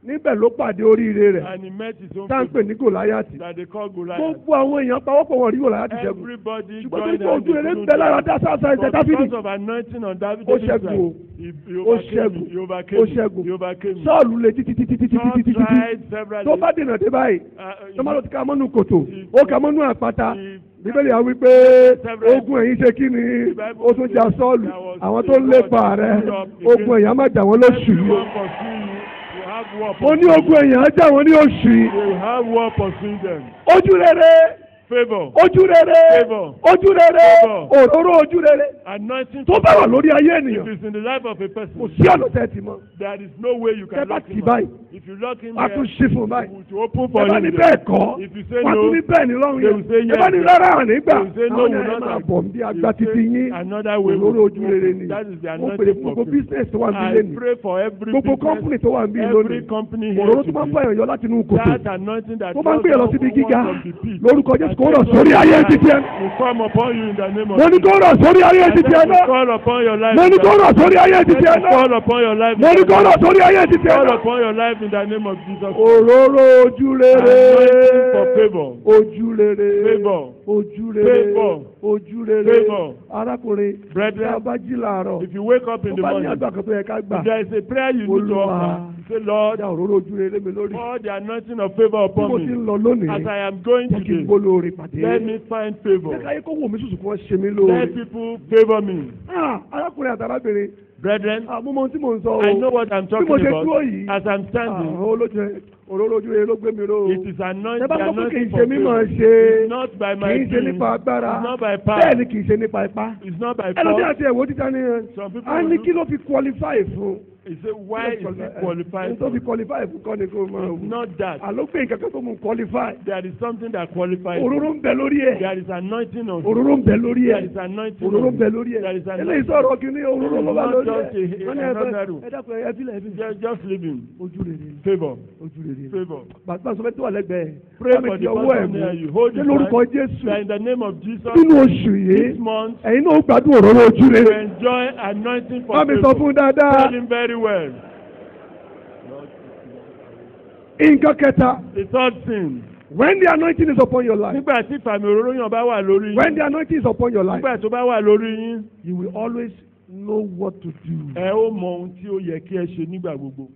níbẹ̀ ló pàdé oríire rẹ̀ And he met his own tá à ń pè people ní Gòláyàtì that they call Goliath. gbogbo àwọn èèyàn pawọ́pọ̀ wọn rí Gòláyàtì ṣẹ́gun Everybody ṣùgbọ́n tó ní joined kó and ojú they rere ń couldn't bẹ lára do it. dáṣáṣá ẹ̀jẹ̀ But Dáfídì because of anointing on David, Ó David's ṣẹ́gun o. life, he Ó overcame ṣẹ́gun. me. He Ó overcame ṣẹ́gun. me. He overcame me. Sọ́ọ̀lù lè títí Saul tried several tó bá days. dènà dé báyìí tó má lọ ti ká mọ́nú kòtò He- ó ká mọ́nú àpáta he- bíbélì á wí pé ogun ẹ̀yìn ṣe kí ni ó tún jà Sọ́ọ̀lù àwọn tó ń lépa rẹ̀ ogun ẹ̀yìn á má jà wọ́n lóṣù yìí Everyone pursuing you, you have war ó ní pursuing ogun ẹ̀yìn á jà wọ́n ní oṣù yìí you. You have war pursuing them. ojú rere Favour. Ojú rere. Favour. Ojú rere. Favour. Òróró ojú rere. Anointing. Tó bá wà lórí ayé If ènìyàn. it's in the life of a Kò person, sí ọ̀nà tẹ́ ti mọ̀. there is no way you Tẹ́ can bá lock tì him báyìí. out. If you lock him Wà á there, tún ṣí fún un báyìí. to open for Ẹ bá him. ní bẹ́ẹ̀ kọ́. If you say Wà á tún no, ní bẹ́ẹ̀ ní lọ́rùn they will say yẹn. yes. Ẹ bá ní rárá ànígbà. They will say no, Àwọn will ẹ̀ not máa agree. bọ̀ bí They agbá will títí say yín. another way. Òróró ojú rere ni. That is the Mo pèrè anointing gbogbo for people. business tó wà ní I ilé ni. pray for every Gbogbo business, company tó wà ní ilé every lónìí. company here Òróró tó máa ń today. bá èèyàn yọ láti inú kòtò. That anointing that Tó máa ń gbé yẹn lọ síbi gíga. from the pit. Lórúkọ Jésù kó rọ̀ sórí ayé títí ẹ. will come upon you in the name of Mo ní kó rọ̀ sórí ayé I títí ẹ said will náà. call upon your life. Mo ní kó rọ̀ sórí ayé títí ẹ náà. Call upon your life. Mo ní kó rọ̀ sórí ayé títí ẹ Call náà. upon your life in the name of Jesus. Òróró ojú rere. Anointing for favour. Ojú rere. Favour. Ojú rere. Favour. Ojú rere. Favour. Arákùnrin. Brethren, Tí a bá jí làárọ̀. If you wake up in Tó the bá ní morning, àgbà kan tó yẹ ká gbà. if there is a prayer you need to Olúwa. offer, say, Lord, Dá òróró ojú rere mi lórí. pour the anointing of favour Bí mo upon ti ń me. lọ lónìí. As I am going Jẹ́ kí n today, gbólóore pàdé. let me find favour. Jẹ́ káyé kó wò mí sùsù kí wọ́n ṣe mí Let lóore. people favour me. Arákùnrin àti arábìnrin. Brethren, Mo mọ ohun tí mò ń sọ o. I know what I'm Bí mo talking ṣe about. dúró yìí. As I'm standing, Òróró ojú rere ló gbé mi ró o. it is anointing. Ẹ bá sọ pé kì í Anointing ṣe for mímọ̀ favour. ṣe. It's not by my Kì í ṣe strength. nípa agbára. It's not by Bẹ́ẹ̀ power. ni kì í ṣe nípa ipá. It's not by Ẹlòmí force. àti ẹ̀wò títa ní Some people a ní will kí ló fi qualify fún. He said, why is he qualified? Tó fi qualify fún kọ́ ni kò máa It's wù. not that. Àló pé nǹkan kan tó mú qualify. There is something that qualifies. Òróró ń bẹ lórí ẹ̀. There is anointing on Òróró ń bẹ lórí There ẹ̀. is anointing Òróró on ń bẹ lórí ẹ̀. There is Eléyìí anointing. sọ̀rọ̀ kìíní òróró ló bá lórí Not just ẹ̀. Wọ́n ní another room. ẹ dákun ẹ fílẹ̀ ẹ fílẹ̀. Just leave him. Ojú rere. Favour. Ojú rere. Favour. Bàbá sọ fẹ́ tó wà lẹ́gbẹ̀ẹ́. Pray Bá mi for fi the ọwọ́ ẹ̀ person mú. near you. Hold Ní his lórúkọ hand. Jésù. That in the name of Jesus, Nínú oṣù yìí. this month, Ẹ̀yin náà ó gbádùn òróró ojú to rere. enjoy anointing for Bá mi sọ favour. fún dáadáa. Tell him very well. Nǹkan kẹta. The third thing. When the anointing is upon your life. Nígbà tí ìfàmì òróró yàn bá wà lórí When yín. the anointing is upon your life. Nígbà tó bá wà lórí yín. You will always know what to do. Ẹ ó mọ ohun tí ó yẹ kí ẹ ṣe nígbà gbogbo.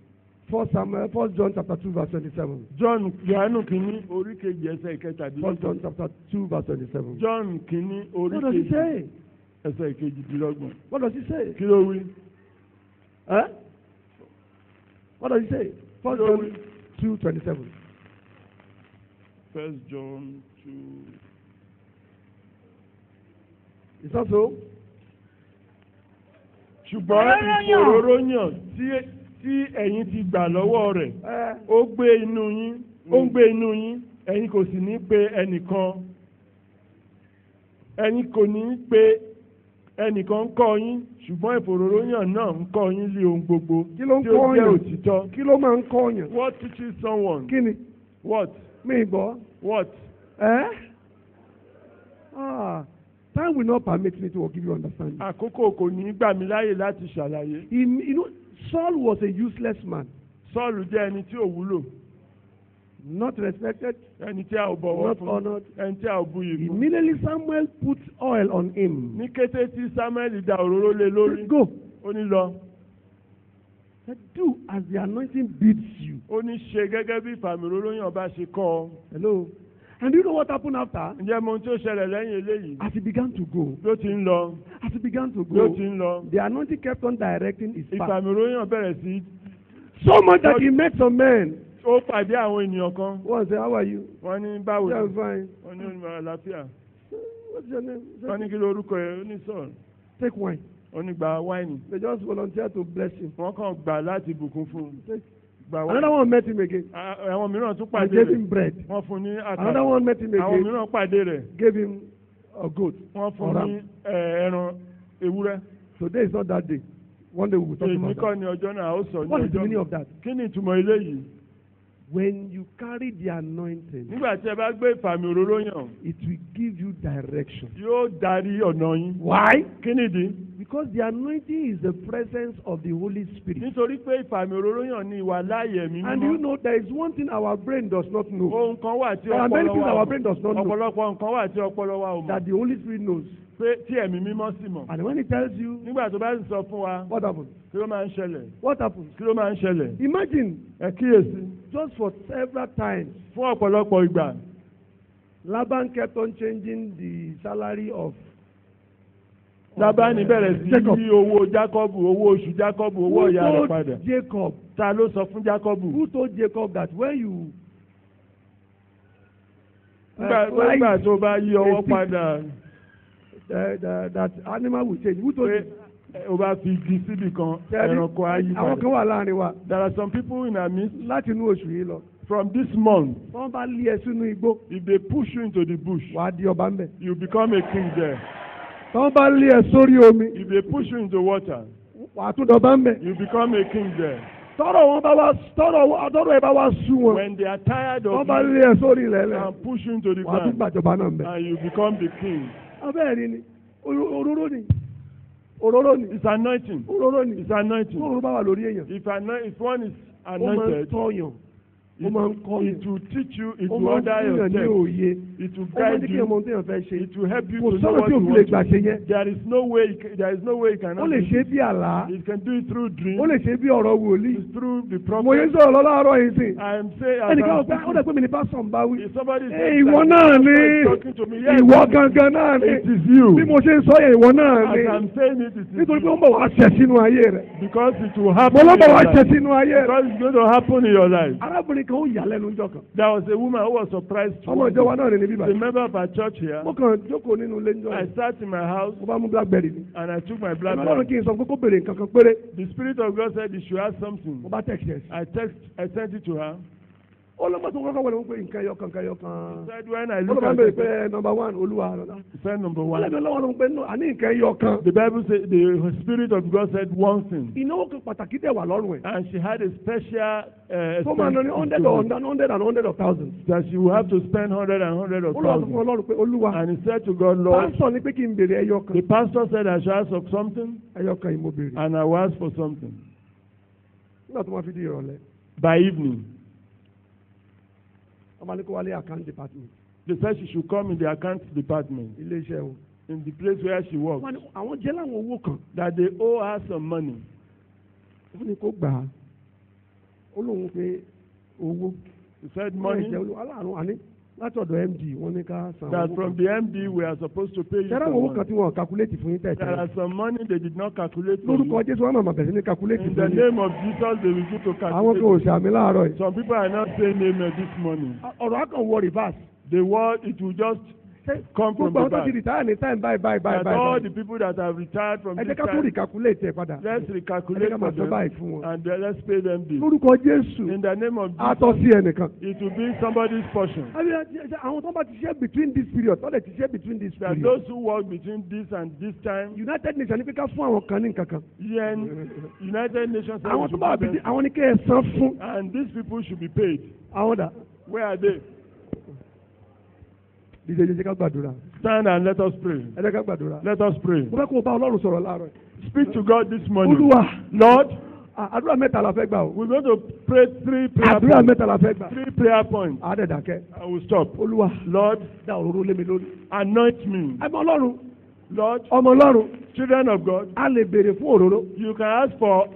1 John chapter 2 verse 27. John Yohanu kìíní orí kejì ẹsẹ̀ 1 ìkẹtàdínlọ́gbọ̀n. John chapter 2 verse 27. John kìíní orí What does he kejì say? ẹsẹ̀ ìkejìdínlọ́gbọ̀n. What does he say? Kí ló wí? Huh? What does he say? 1 John 2:27. 1 John 2. Is that so? Ṣùgbọ́n ìfòróróyàn tí ẹ̀yin ti gbà lọ́wọ́ rẹ̀ ó gbé inú yín ó ń gbé inú yín ẹ̀yin kò sì ní pe ẹnìkan ẹ̀yin kò ní pe ẹnìkan ń kọ́ yín ṣùgbọ́n ìfòróróyàn náà ń kọ́ yín lé ohun gbogbo Kí ló ń tí ó kọ́ jẹ́ yàn? òtítọ́. Kí ló máa ń kọ́ yàn? What teaches someone? Kí ni? What? Mi gbọ́. What? Time will not permit me to give you understanding. Àkókò kò ní gbà mí láyè láti ṣàlàyé. You know, Saul was a useless man. Sọ́ọ̀lù jẹ́ ẹni tí ò wúlò. Not respected, Ẹni tí a ò bọ̀wọ̀ not fún. honored. Ẹni tí a ò buyì fún. Immediately Samuel put oil on him. Ní kété tí Samuel da òróró lé lórí. Go. Ó ní lọ. Said, do as the anointing bids you. Ó ní ṣe gẹ́gẹ́ bí ìfàmì òróró yàn bá ṣe kọ́ ọ. Hello. And do you know what happened after? Ǹjẹ́ mo ohun tí ó ṣẹlẹ̀ lẹ́yìn eléyìí? As he began to go, Bí ó ti ń lọ. as he began to Bí ó go, ti ń lọ. the anointing kept on directing his path. Ìfàmì òróró yàn bẹ̀rẹ̀ sí. So much that he met some men. Ó pàdé àwọn ènìyàn kan. One said, how are you? Wọ́n ní báwo Yeah, I'm ni? fine. Wọ́n ní onímọ̀ àlàáfíà. What's your name? He said, Wọ́n ní kí lórúkọ ẹ̀? Ó ní sọ̀rọ̀. take wine. Ó ní gba wáìnì. They just volunteered to bless him. Wọ́n kàn gbà láti bùkún fún un. Take. Gba Another wáìnì. one met him again Àwọn mìíràn tún and pàdé gave rẹ̀. him bread. Wọ́n fún un ní Another àkàrà. one met him Àwọn again, mìíràn pàdé rẹ̀. gave him a goat. Wọ́n fún Or un ní ram. ẹran ewúrẹ́. Today is not that day. One day we will talk Èmi about kọ́ that. ni ọjọ́ náà ó sọ ní What is the ọjọ́ meaning náà. of that? Kí ni ìtumọ̀ eléyìí? When you carry the anointing, Nígbà tí ẹ bá gbé ìfàmì òróró yàn, it will give you direction. yóò darí ọ̀nà yín. Why? Kí nìdí? Because the anointing is the presence of the Holy Spirit. Nítorí pé ìfàmì òróró yàn ní ìwà láàyè mi And you mímọ́. know there is one thing our brain does not know. Ohun kan wà tí There are many ọpọlọ things wa our ò brain mọ̀. does not know Ọ̀pọ̀lọpọ̀ nǹkan wà tí ọpọlọ wa ò mọ̀. that the Holy Spirit knows. Pé tí ẹ̀mí mímọ́ sì mọ̀. And when he tells you, Nígbà tó bá sì sọ fún wa, what happens? kí ló máa ń ṣẹlẹ̀? What happens? Kí ló máa ń ṣẹlẹ̀? Imagine, Ẹ kíyèsí. just for several times, Fún ọ̀pọ̀lọpọ̀ ìgbà, Laban kept on changing the salary of Lábánì bẹ̀rẹ̀ sí Jacob. yí owó Jákọ́bù, owó oṣù Jákọ́bù, owó Who ọ̀yà rẹ̀ told padà. Jacob? Ta ló sọ fún Jákọ́bù? Who told Jacob that when you Nígbà tó bá yí ọwọ́ padà. That animal will change. Who told you? O bá fi igi síbi kan, ẹranko á yí padà. Àwọn kan wà láàrin wa. There are some people in our midst. Láti inú oṣù yìí lọ. From this month. Wọ́n bá lé ẹ sínú igbó. If they push you into the bush. Wàá di ọba ńbẹ̀. You become a king there. Wọ́n bá lé ẹ sórí omi. If they push you into water. Wàá tún dọba ńbẹ̀. You become a king there. Tọ́rọ̀ ẹ bá wá sú wọn. When they are tired of you. Wọ́n bá lé ẹ sórí ilẹ̀ lẹ̀. And push you into the ground. Wàá tún gbàjọba náà ńbẹ̀. And you become the king. Abẹ́rẹ́ ni òróró ni. Òróró ni. It's anointing. Òróró ni. It's anointing. Òróró bá wà lórí èèyàn. If one is anointed. Ó máa ń tọ́yàn. Ó máa ń kọ́ yẹn. It will teach you. It will order your steps. It will guide you. It will help you to know what you want to do. There is no way you can. Ó lè ṣe bí àlá. It can do it through dreams. Ó lè ṣe bí ọ̀rọ̀ wòlíì. It's through the prophet. Mo yẹ sọ̀rọ̀ lọ́láàárọ̀ yìí sìn. I am saying. Ẹnìkan ọ̀pẹ ó dẹ̀ pé mi ní pásọ̀ ń bá wí. Somebody ìwọ náà ni. Ìwọ gangan náà ni. It is you. Bí mo ṣe ń sọ yẹn ìwọ náà ni. As I am saying it is you. Nítorí pé ó ń bọ̀ wá ṣẹ̀ sínú ayé rẹ̀. Because it will happen. Mo ló bọ̀ wá ṣẹ̀ sínú ayé rẹ̀. Because it's going to happen in your life. Arábìnrin kan ó yà lẹ́nu jọ kan. There was a woman who was surprised. Ọmọ ìjọ wa náà rìn níbí báyìí. The member of our church here. Mo kàn jókòó nínú ilé ńjọ́. I sat in my house. Mo bá mú blackberry ni. And I took my blackberry. Ọlọ́run kì í sọ pé kó béèrè nǹkan kan péré. The spirit of God said he should ask something. Mo bá text yes. I sent it to her. Olùkọ́ tó kọ́kọ́ wọlé wọn pé nǹkan ẹyọkan kan ẹyọkan. He said when I look Olùkọ́ at bẹ̀rẹ̀ pé number one Olúwa. He said number one. Ọlọ́dún lọ́wọ́ ló ń pẹ́ àní nǹkan ẹyọkan. The Bible said the spirit of God said one thing. Ìnáwó kan pàtàkì dẹ̀ wà lọ́rùn ẹ̀. And she had a special. Tó máa ná ní hundred of thousands. That she will have to spend hundred of Olúwa thousands. fún Ọlọ́run pé Olúwa. And he said to God, Lord. Pásítọ̀ ní pé kí n béèrè ẹyọkan. The pastor said I should ask for something. Ẹyọkan yìí mo béèrè. And I will ask for something. Nígbà tó máa fi di ìrọ̀lẹ́. By evening. Account department. They said she should come in the account department. Ilé-iṣẹ́ wọn. In the place where she works. Àwọn jẹ́ láwọn owó kan. That they owe her some money. Wọ́n ní kó gbà á. Ó lóun pé owó. He said money. Aláàánú àní láti ọ̀dọ̀ MD wọ́n ní ká san. That from the MD we are supposed to pay you. Ṣé àwọn owó kan tí wọ́n calculate fún yín tẹ̀sán? There are some money they did not calculate for you. Lórúkọ Jésù wọn máa bẹ̀rẹ̀ sí ní calculate fún yín. yín. In the name of Jesus they will give to calculate. Àwọn kan ò ṣàmì láàárọ̀ yìí. Some people are not saying amen this morning. Ọ̀rọ̀ á kàn wọ reverse. The word it will just come from the back. Gbogbo àwọn tó ti retire ní time bye. That all the people that have retired from this time. Ẹ jẹ́ ká tún recalculate ẹ̀ padà. Let's recalculate for them. And let's pay them this. Lórúkọ Jésù. In the name of Jesus. Àtọ́ sí ẹnìkan. It will be somebody's portion. Àwọn tó bá ti ṣe between this period tó lè ti ṣe between this period. That those who work between this and this time. United Nations ní pé ká fún àwọn kan ní nǹkan kan. United Nations. Àwọn tó bá bìí àwọn ní kí ẹ san fún. And these people should be paid. Àwọn dà. Where are they? Dídé ká gbàdúrà. Stand and let us pray. Ẹ jẹ́ ká gbàdúrà. Let us pray. Mo fẹ́ kó o bá Ọlọ́run sọ̀rọ̀ láàárọ̀. Speak to God this morning. Olúwa. Lord. Àdúrà mẹ́ta la fẹ́ gbà o. We're going to pray 3 prayer points. Àdúrà mẹ́ta la fẹ́ gbà. 3 prayer points. Àdẹ̀dàkẹ́. I will stop. Olúwa. Lord. Dá òróró lé mi lórí. Anoint me. Ọmọ Ọlọ́run. Lord. Ọmọ Ọlọ́run. Children of God. A lè béèrè fún òróró. You can ask for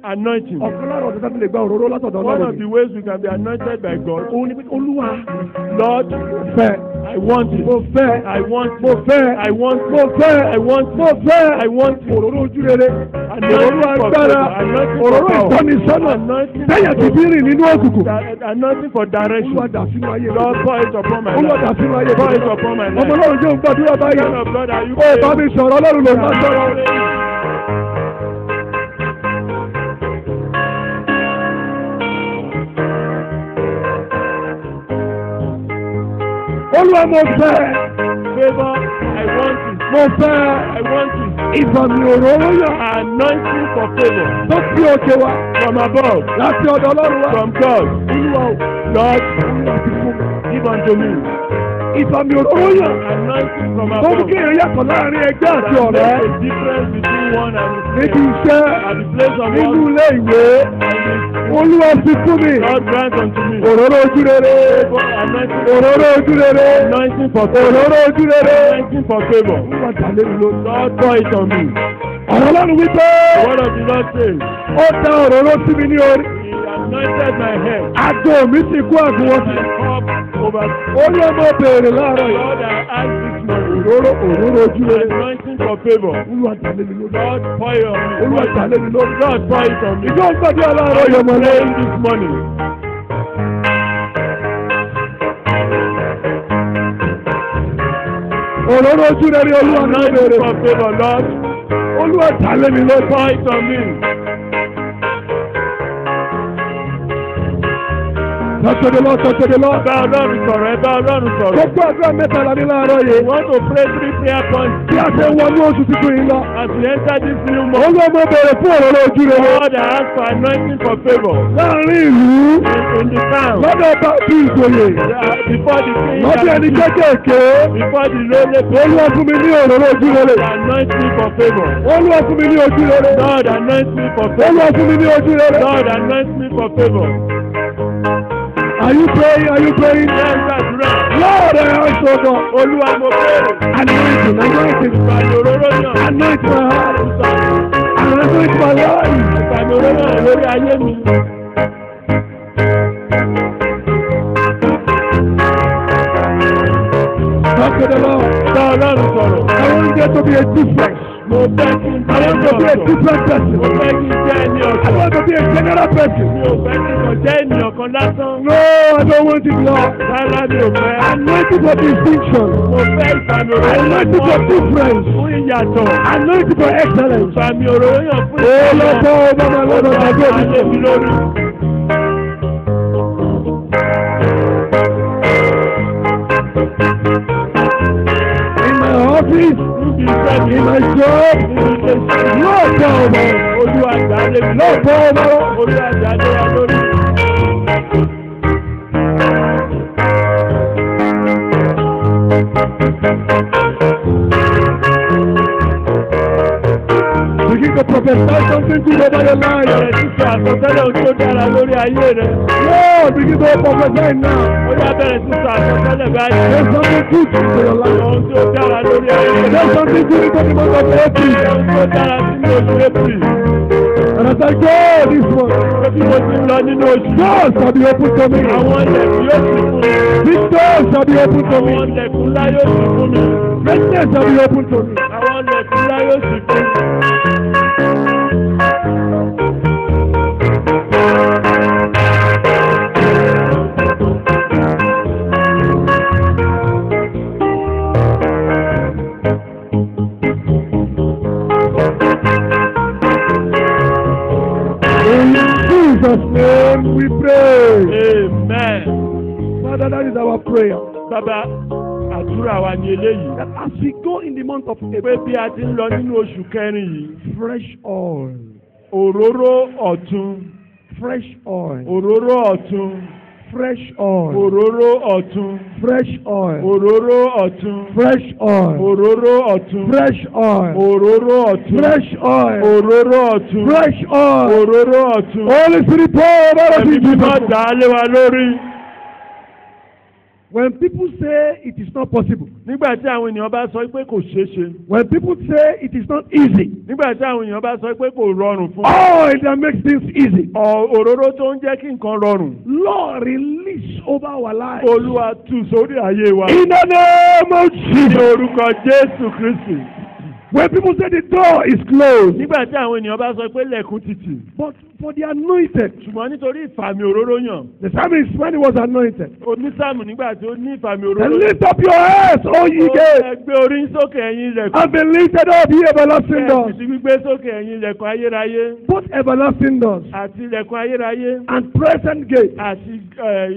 anointing. Ọ̀kan lára ọ̀dọ́ tábìlì lè gba òróró látọ̀dọ̀ Ọlọ́run. One of the ways we can be anointed by God. Òun ni pé Olúwa. Lord. Fẹ́. I want it. Mo fẹ́. I want it. Mo fẹ́. I want it. Mo fẹ́. I want it. Mo fẹ́. I want it. Òróró ojú rere. Anointing Òróró for agbára. anointing for Òróró power. ìtọ́nisọ́nà. Anointing Tẹ́yà ti bí rìn nínú òkùnkùn. Anointing for direction. Olúwa dà sínú ayé rẹ̀. Lord, pour it upon my life. Olúwa dà sínú ayé rẹ̀. Pour it upon my life. Ọmọ Ọlọ́run jẹ́ òǹgbàdúrà báyìí. Son of God, are you Ó bá mi sọ̀rọ̀ Ọlọ́run ló ń bá sọ̀rọ̀. Olúwa mo fẹ́. Favor, I want it. Mo fẹ́. I want it. Ìfàmì òróró yàn. Anointing for favor. Tó fi òkè wá. From above. Láti ọ̀dọ̀ Ọlọ́run wá. From God. Olúwa o. Lord, Olúwa ti fún mi. give unto me. Ìfàmì òróró yàn. Anointing from Tó mú above. kí èèyàn yàtọ̀ láàrin ẹgbẹ́ àti ọ̀rẹ́. There's a difference between one and the Níbi other. iṣẹ́. At the place of Nínú work. ilé ìwé. Olúwa ti fún mi. God grant unto me. Òróró ojú rere. Anointing. Òróró ojú rere. Anointing for favor. Òróró ojú rere. Anointing for favor. Olúwa dà lé mi lórí. God pour it on me. Ọ̀rọ̀ Ọlọ́run wípé. The word of the Lord says. Ó dá òróró sí mi ní orí. He anointed my head. Àgbo mi sì kú àgùnwọ̀n sí. My cup over. Ó ní ọmọ béèrè láàárọ̀ yìí. Lord, I ask this morning. Òróró ojú rere. Anointing for favor. Olúwa dà lé mi lórí. God pour it on me. Olúwa dà lé mi lórí. God pour it on me. Ìjọ ń gbàdúrà láàárọ̀ yìí ọmọ Praying lẹ́yìn. this morning. Òróró ojú rere Olúwa ní Anointing bèrè. for favor, Lord. Olúwa tàlé mi lójú. Pour it on me. Tọ́tọ́dé lọ, tọ́tọ́dé lọ. Ẹ bá Ọlọ́run sọ̀rọ̀, ẹ bá Ọlọ́run sọ̀rọ̀. Gbogbo àdúrà mẹ́tàlá ní láàárọ̀ We yìí. want to pray 3 prayer points. Bí a ṣe wọnú oṣù tuntun yìí lọ. As we enter this new month, Olúwa mo bèrè fún òróró ojú rere. Lord, I ask for anointing for favor Láàárín ìlú. in the town. Lọ́dọ̀ bá bí ìjòyè. Before the king Lọ́dọ̀ ẹni and kékèké. before the lowly Olúwa fún mi ní òróró ojú rere. anoint me for favor. Olúwa fún mi ní ojú rere. Lord, anoint me for Olúwa favor. fún mi ní ojú rere. Lord, anoint me for favor. Are you praying? Are you praying? Yes, àdúrà. Lord, I ask for God. Olúwa mo béèrè. Anointing, anointing. Ìfàmì òróró yàn. Anoint my heart. Anoint my life. Ìfàmì òróró yàn lórí ayé mi. Talk to the Lord. Bá Ọlọ́run sọ̀rọ̀. I want there to be a difference. Mo fẹ́ kí n I jẹ́ want ẹni to be a ọ̀tọ̀. different person. Mo fẹ́ kí n jẹ́ ẹni I ọ̀tọ̀. want to be a general person. Mi ò fẹ́ kí n kàn jẹ́ ènìyàn kan lásán. No, I don't want it, Lord. Rárá mi ò fẹ́. Anointing for distinction. Mo fẹ́ ìfàmì òróró yàn Anointing for difference. fún ìyàtọ̀. Anointing for excellence. Ìfàmì òróró yàn fún Oh, ìyàtọ̀. Lord, oh, Mama, Lord, Olúwa I máa lé go mi lórí. in my office, Níbi iṣẹ́ mi. in my job. Níbi ilé iṣẹ́ mi. Lord, God, Olúwa gbà lé mi Lord, lórí. God, Olúwa gbà lé wa lórí. begin to prophesy something good over your life. Bẹ̀rẹ̀ sísọ àsọtẹ́lẹ̀ ohun tí ó dára lórí ayé rẹ̀. Lord, begin to prophesy now. Ó yá bẹ̀rẹ̀ sísọ àsọtẹ́lẹ̀ báyìí. There's something good into your life. Ohun tí ó dára lórí ayé rẹ̀. There's something good into the month of April. Ohun tí ó dára sínú oṣù April. And as I go this month, Pé bí mo ti ń lọ nínú oṣù. doors shall be open to me. Àwọn ilẹ̀kùn yóò sì fún mi. Big doors shall be open to me. Àwọn ilẹ̀kùn ńlá yóò sì fún mi. Greatness shall be open to me. Àwọn ilẹ̀kùn ńlá yóò sì fún mi. In Jesus' name we pray. Amen. Father, that is our prayer. Bàbá, àdúrà wa ni eléyìí. That as we go in the month of Pé April, bí a ti ń lọ nínú oṣù kẹrin yìí, fresh oil, òróró ọ̀tun, fresh oil, òróró ọ̀tun, fresh oil, òróró ọ̀tun, fresh oil, òróró ọ̀tun, fresh oil, òróró ọ̀tun, fresh oil, òróró ọ̀tun, fresh oil, òróró ọ̀tun, fresh oil. òróró ọ̀tun. Holy Spirit, pour out Ẹ̀mí in mímọ́ Jesus. dà á lé wa lórí. When people say it is not possible, Nígbà tí àwọn ènìyàn bá sọ pé kò ṣeé ṣe, when people say it is not easy, nígbà tí àwọn ènìyàn bá sọ pé kò rọrùn fún oil that makes things easy, òróró tó ń jẹ́ kí nǹkan rọrùn, Lord, release over our lives. Olúwa tú sórí ayé wa. In the name of Ní Jesus. orúkọ Jésù Kristi. When people say the door is closed, Nígbà tí àwọn ènìyàn bá sọ pé lẹ̀kùn ti tì, but for the anointed, ṣùgbọ́n nítorí ìfàmì òróró yàn, the psalmist when he was anointed, onísàmù nígbà tí ó ní ìfàmì and òróró yàn, lift up your heads, O ye gates, ẹ gbé orí sókè ẹ̀yin ilẹ̀kùn, and be lifted up, ye everlasting ẹ doors, sì ti gbígbé sókè ẹ̀yin ilẹ̀kùn ayérayé, both everlasting doors àti ilẹ̀kùn ayérayé, and present gates. àti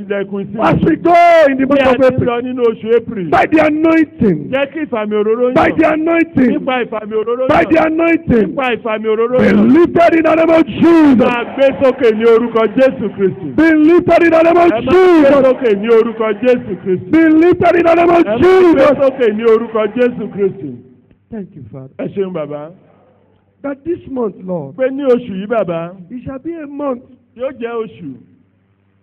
ilẹ̀kùn As ìsìn. we go in the Bí a month of ti ń lọ April, nínú oṣù April, by the anointing, jẹ́ kí ìfàmì òróró by the yàn, anointing, nípa ìfàmì òróró by the yàn, anointing, nípa ìfàmì òróró be yàn, lifted in the name of Jesus. máa gbé sókè ní orúkọ Jésù Kristi. Be lifted in the name of Ẹ máa gbé Jesus. sókè ní orúkọ Jésù Kristi. Be lifted in the name of Ẹ máa gbé Jesus. sókè ní orúkọ Jésù Kristi. Thank you, Father. Ẹ ṣeun bàbá. That this month, Lord, Pé ní oṣù yìí bàbá, it shall be a month yóò jẹ́ oṣù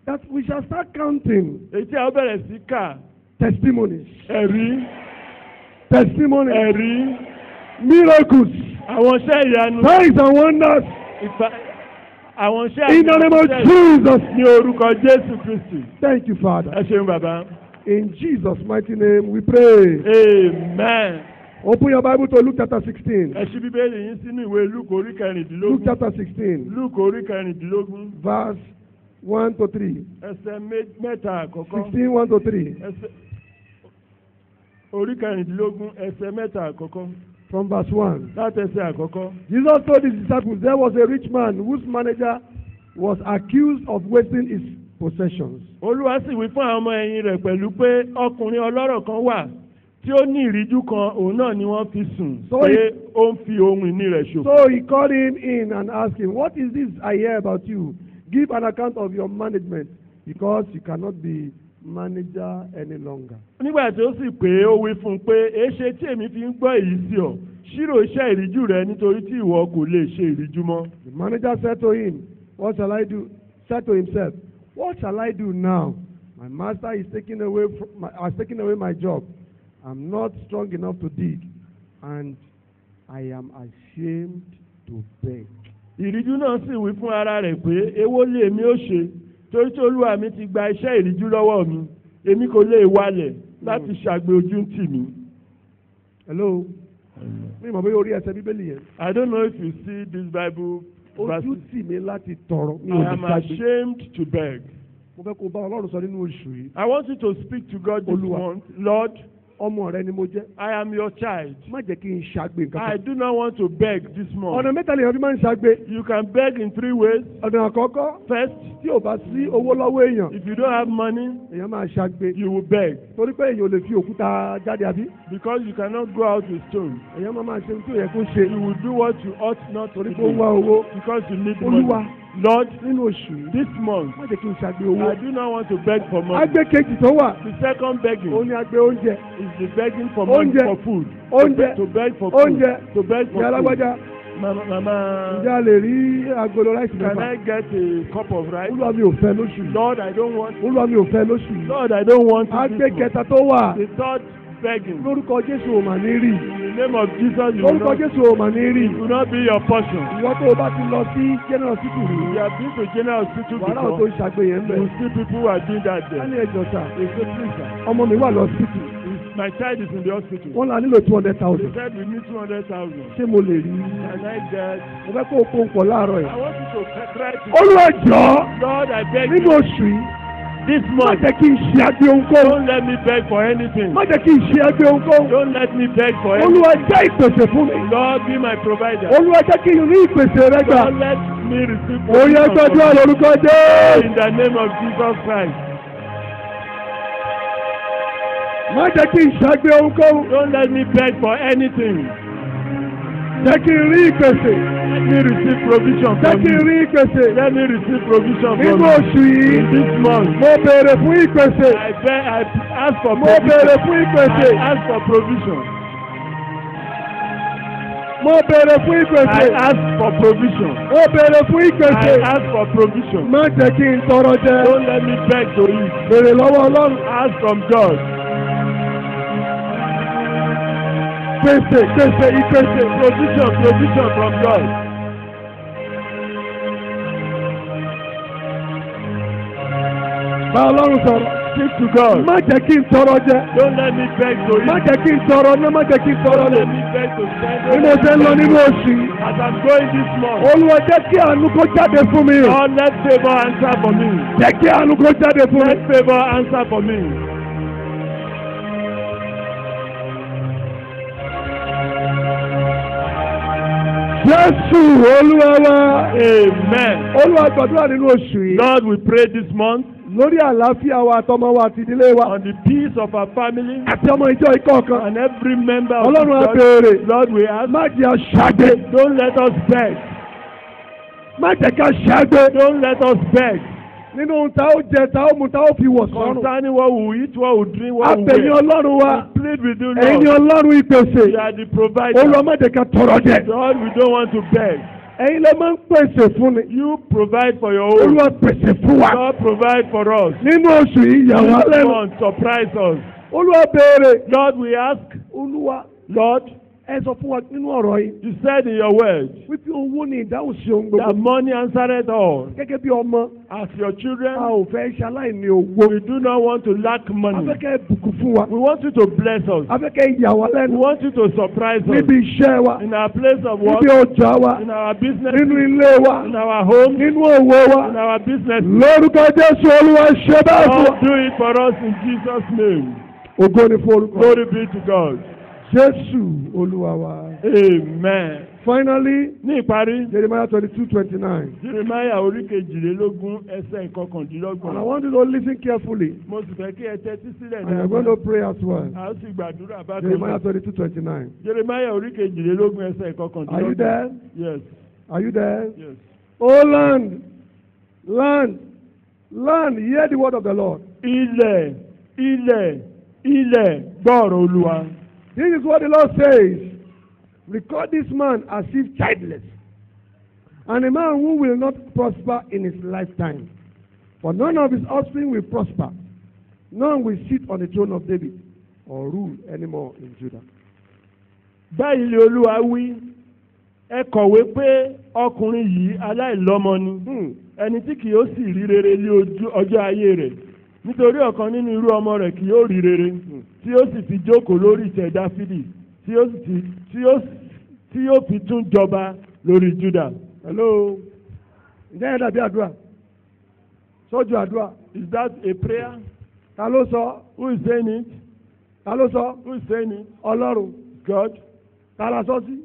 that we shall start counting èyí tí a ó bẹ̀rẹ̀ sí kà testimonies, ẹ̀rí, testimonies, ẹ̀rí, miracles, àwọn iṣẹ́ ìyanu, signs and wonders àwọn iṣẹ́ in the name of ìyanu Jesus. ní orúkọ Jésù Kristi. Thank you, Father. Ẹ ṣeun bàbá. In Jesus' mighty name we pray. Amen. Open your Bible to Luke chapter 16. Ẹ ṣí Bíbélì yín sínú ìwé Lúùkù orí Luke kẹrìndínlógún. chapter 16, Lúùkù orí kẹrìndínlógún. verse 1 to 3. Ẹsẹ̀ mẹ́ta àkọ́kọ́. 16, 1 to 3. Ẹsẹ̀ orí kẹrìndínlógún ẹsẹ̀ mẹ́ta àkọ́kọ́. From verse 1. Láti ẹsẹ̀ àkọ́kọ́. Jesus told his disciples there was a rich man whose manager was accused of wasting his possessions. Olúwa sì wí fún àwọn ọmọ ẹ̀yìn rẹ̀ pẹ̀lú pé ọkùnrin ọlọ́rọ̀ kan wà tí ó ní ìríjú kan, òun náà ni wọ́n fi sùn pé ó ń fi ohun ìní rẹ̀ ṣòfò. So he called him in and asked him, "What is this I hear about you? Give an account of your management, because you cannot be manager any longer." Nígbà tí ó sì pé ó wí fún un pé èéṣe tí èmi fi ń gbọ́ èyí sí ọ, ṣírò iṣẹ́ ìríjú rẹ nítorí tí ìwọ kò lè ṣe ìríjú mọ́. The manager said to him, "What shall I do?" Said to himself, "What shall I do now? My master is taking away my job. I'm not strong enough to dig, and I am ashamed to beg." Ìríjú náà sì wí fún ara rẹ̀ pé èwo lè mi ó ṣe, torí tí olúwa mi ti gba iṣẹ́ ìríjú lọ́wọ́ mi, èmi kò lè wálẹ̀ láti ṣàgbé ojú ń tì mí. Hello. Mi mọ̀ bóyá orí ẹsẹ̀ Bíbélì yẹn. I don't know if you see this Bible verse. Ojú tì mí láti tọrọ. I am ashamed to beg. Mo fẹ́ kó bá Ọlọ́run sọ nínú oṣù yìí. I want you to speak to God this month. Lord, ọmọ rẹ ni mo jẹ́. I am your child. Má jẹ́ kí n ṣàgbé nǹkan kan. I do not want to beg this month. Ọ̀nà mẹ́ta lèèyàn fi máa ń ṣàgbé. You can beg in 3 ways. Ọ̀nà àkọ́kọ́. First, tí ò bá sí owó lọ́wọ́ èèyàn. If you don't have money, èèyàn máa ṣàgbé. You will beg. Torí pé èèyàn ò lè fi òkúta jáde àbí. Because you cannot go out with stones. Èèyàn máa ṣe ohun tí ò yẹ kó ṣe. You will do what you ought not to do. Torí pé ó wá owó. Because you need Olúwa. money. Lord, nínú oṣù yìí. This month, má jẹ́ kí n ṣàgbé owó. I do not want to beg for money. Àgbé kejì tó wà. The second begging. Ó ní àgbé oúnjẹ. Is the begging for money for food. Oúnjẹ. To beg for food. Oúnjẹ. To beg for Ìyá food. alágbájá. Mama. Ǹjẹ́ a lè rí agolo ráìsì mẹ́fà? Can I get a cup of rice? Olúwa mi ò fẹ́ lóṣù yìí. Lord, I don't want. Olúwa mi ò fẹ́ lóṣù yìí. Lord, I don't want. Àgbé kẹta tó wà. The third begging. Lórúkọ Jésù ò mà ní rí. In the name of Jesus, you will Lórúkọ not. Jésù ò mà ní rí. It will not be your portion. Ìwọ tó o bá ti lọ sí General Hospital rí. You have been to General Hospital Wàhálà ò tó before. ṣàgbé yẹn You bẹ̀. will see people who are doing that Wọ́n there. ní ẹjọ́ sà. They say, please, sir. Ọmọ mi wà lọ hospital. My child is in the hospital. Wọ́n la nílò They 200,000. said we need 200,000. Ṣé mo lè rí? Can I get? Mo fẹ́ kó o kó o pọ̀ láàárọ̀ yìí. I want you to try to. Olúwa jọ̀ọ́. Lord, I beg Nínú you. oṣù yìí. This Má month, jẹ́ kí n ṣe àgbé ohunkóhun. don't let me beg for anything. Má jẹ́ kí n ṣe àgbé ohunkóhun. Don't let me beg for anything. Olúwa jẹ́ ìpèsè fún mi. Lord, be my provider. Olúwa jẹ́ kí n rí ìpèsè rẹ gbà. Don't let me receive Oyè provision gbàdúrà from lórúkọ you. Jésù. In the name of Jesus Christ. Má jẹ́ kí n ṣàgbé ohunkóhun. Don't let me beg for anything. Jẹ́ kí n rí ìpèsè. Let me receive provision Jẹ́ from kí n you. rí ìpèsè. Let me receive provision from Nínú you. oṣù yìí. In this month, Mo béèrè fún ìpèsè. I ask for Mo béèrè provision. fún ìpèsè. I ask for provision. Mo béèrè fún I ìpèsè. ask for provision. Mo béèrè fún ìpèsè. I ask for provision. Má jẹ́ kí n tọrọ jẹ. Don't let me beg to eat. Béèrè lọ́wọ́ Ọlọ́run. Ask from God. Pèsè ìpèsè. Provision from God. Bá Ọlọ́run sọ̀rọ̀. Speak to God. Má jẹ́ kí n tọrọ jẹ. Don't let me beg to Má eat. jẹ́ kí n tọrọ ná. Má jẹ́ kí n tọrọ Don't lè. let me beg to spend. Bí mo ṣe ń lọ nínú oṣù yìí. As I'm going this month, Olúwa jẹ́ kí àánú kó jáde fún mi. Lord, let favor answer for me. Jẹ́ kí àánú kó jáde fún mi. Let favor answer for me. Jésù Olúwa wa. Amen. Olúwa gbàdúrà nínú oṣù yìí. Lord, we pray this month Lórí àlàáfíà wa àtọmọ wa àti ìdílé wa. on the peace of our family Àti ọmọ ìjọ ìkọ̀ọ̀kan. and every member of Ọlọ́run á the church. béèrè. Lord, we ask, Má jẹ́ aṣáájú. don't let us beg. Má jẹ́ ká ṣáájú. Don't let us beg. Nínú ohun tá ó jẹ, tá ó mu, tá ó fi wọ̀ sọ́run. Concerning what we eat, what we drink, what we Àbẹ̀yìn wear. Ọlọ́run wa. We plead with you, Ẹ̀yin Lord. Ọlọ́run ìpèsè. You are the provider. Olúwa má jẹ́ ká tọrọ jẹ. Lord, we don't want to beg. Ẹ̀yin lè máa ń pèsè fún ni. You provide for your own. Olúwa pèsè fún wa. God provide for us. Nínú oṣù yìí yà wá This lẹ́nu. month, surprise us. Olúwa béèrè. Lord, we ask, Olúwa Lord, ẹ sọ fún wa nínú ọ̀rọ̀ yìí. you said in your word Wípé owó ni ìdáhùn sí ohun that gbogbo. money answered all. Gẹ́gẹ́ bí ọmọ, As your a children, ò fẹ́ ṣaláìní owó. we do not want to lack money. Afẹ́kẹ́ bùkún fún wa. We want you to bless us. Afẹ́kẹ́ yà wá We lẹ́nu. want you to surprise us. Níbi iṣẹ́ wa. In our place of work, Níbi ọjà wa. in our business, Nínú ilé wa. in our home, Nínú òwò wa. in our business. Lórúkọ Jésù Olúwa ṣe bẹ́ẹ̀ fún wa. Lord, do it for us in Jesus' name. Ògo ni fún orúkọ. Glory be to God. Jésù Olúwa wa. Amen. Finally, Ní ìparí, Jeremiah 22:29. Jeremiah orí kejìlélógún ẹsẹ̀ And I ìkọkàndínlọ́gbọ̀n. want you to listen carefully. Mo sì fẹ́ kí ẹ tẹ́tí sílẹ̀ And I'm going to pray as well. A ó sì gbàdúrà bákan Jeremiah náà. 22:29. Jeremiah orí kejìlélógún ẹsẹ̀ Are you ìkọkàndínlọ́gbọ̀n. there? Yes, Are you there? yes. Oh land, land, land, hear the word of the Lord. Ilẹ̀, ilẹ̀, ilẹ̀ gbọ́rọ̀ Olúwa. This is what the Lord says. Record this man as if childless, and a man who will not prosper in his lifetime. For none of his offspring will prosper. None will sit on the throne of David or rule anymore in Judah. Báyìí ni Olúwa wí, ẹ kọ̀wé pé ọkùnrin yìí aláìlọ́mọ ni, ẹni tí kì yóò sì rí rere ní ọjọ́ ayé rẹ̀. Nítorí ọ̀kan nínú irú ọmọ rẹ̀ kì yóò rí rere, tí yóò sì fi jókòó lórí ìtẹ́ Dáfídì, tí yóò fi tún jọba lórí Júdà. Hello. Ǹjẹ́ yẹn dàbí àdúrà? Sọ́jú àdúrà. Is that a prayer? Ta ló sọ? Who is saying it? Ta ló sọ? Who is saying it? Ọlọ́run. God. Ta la sọ sí?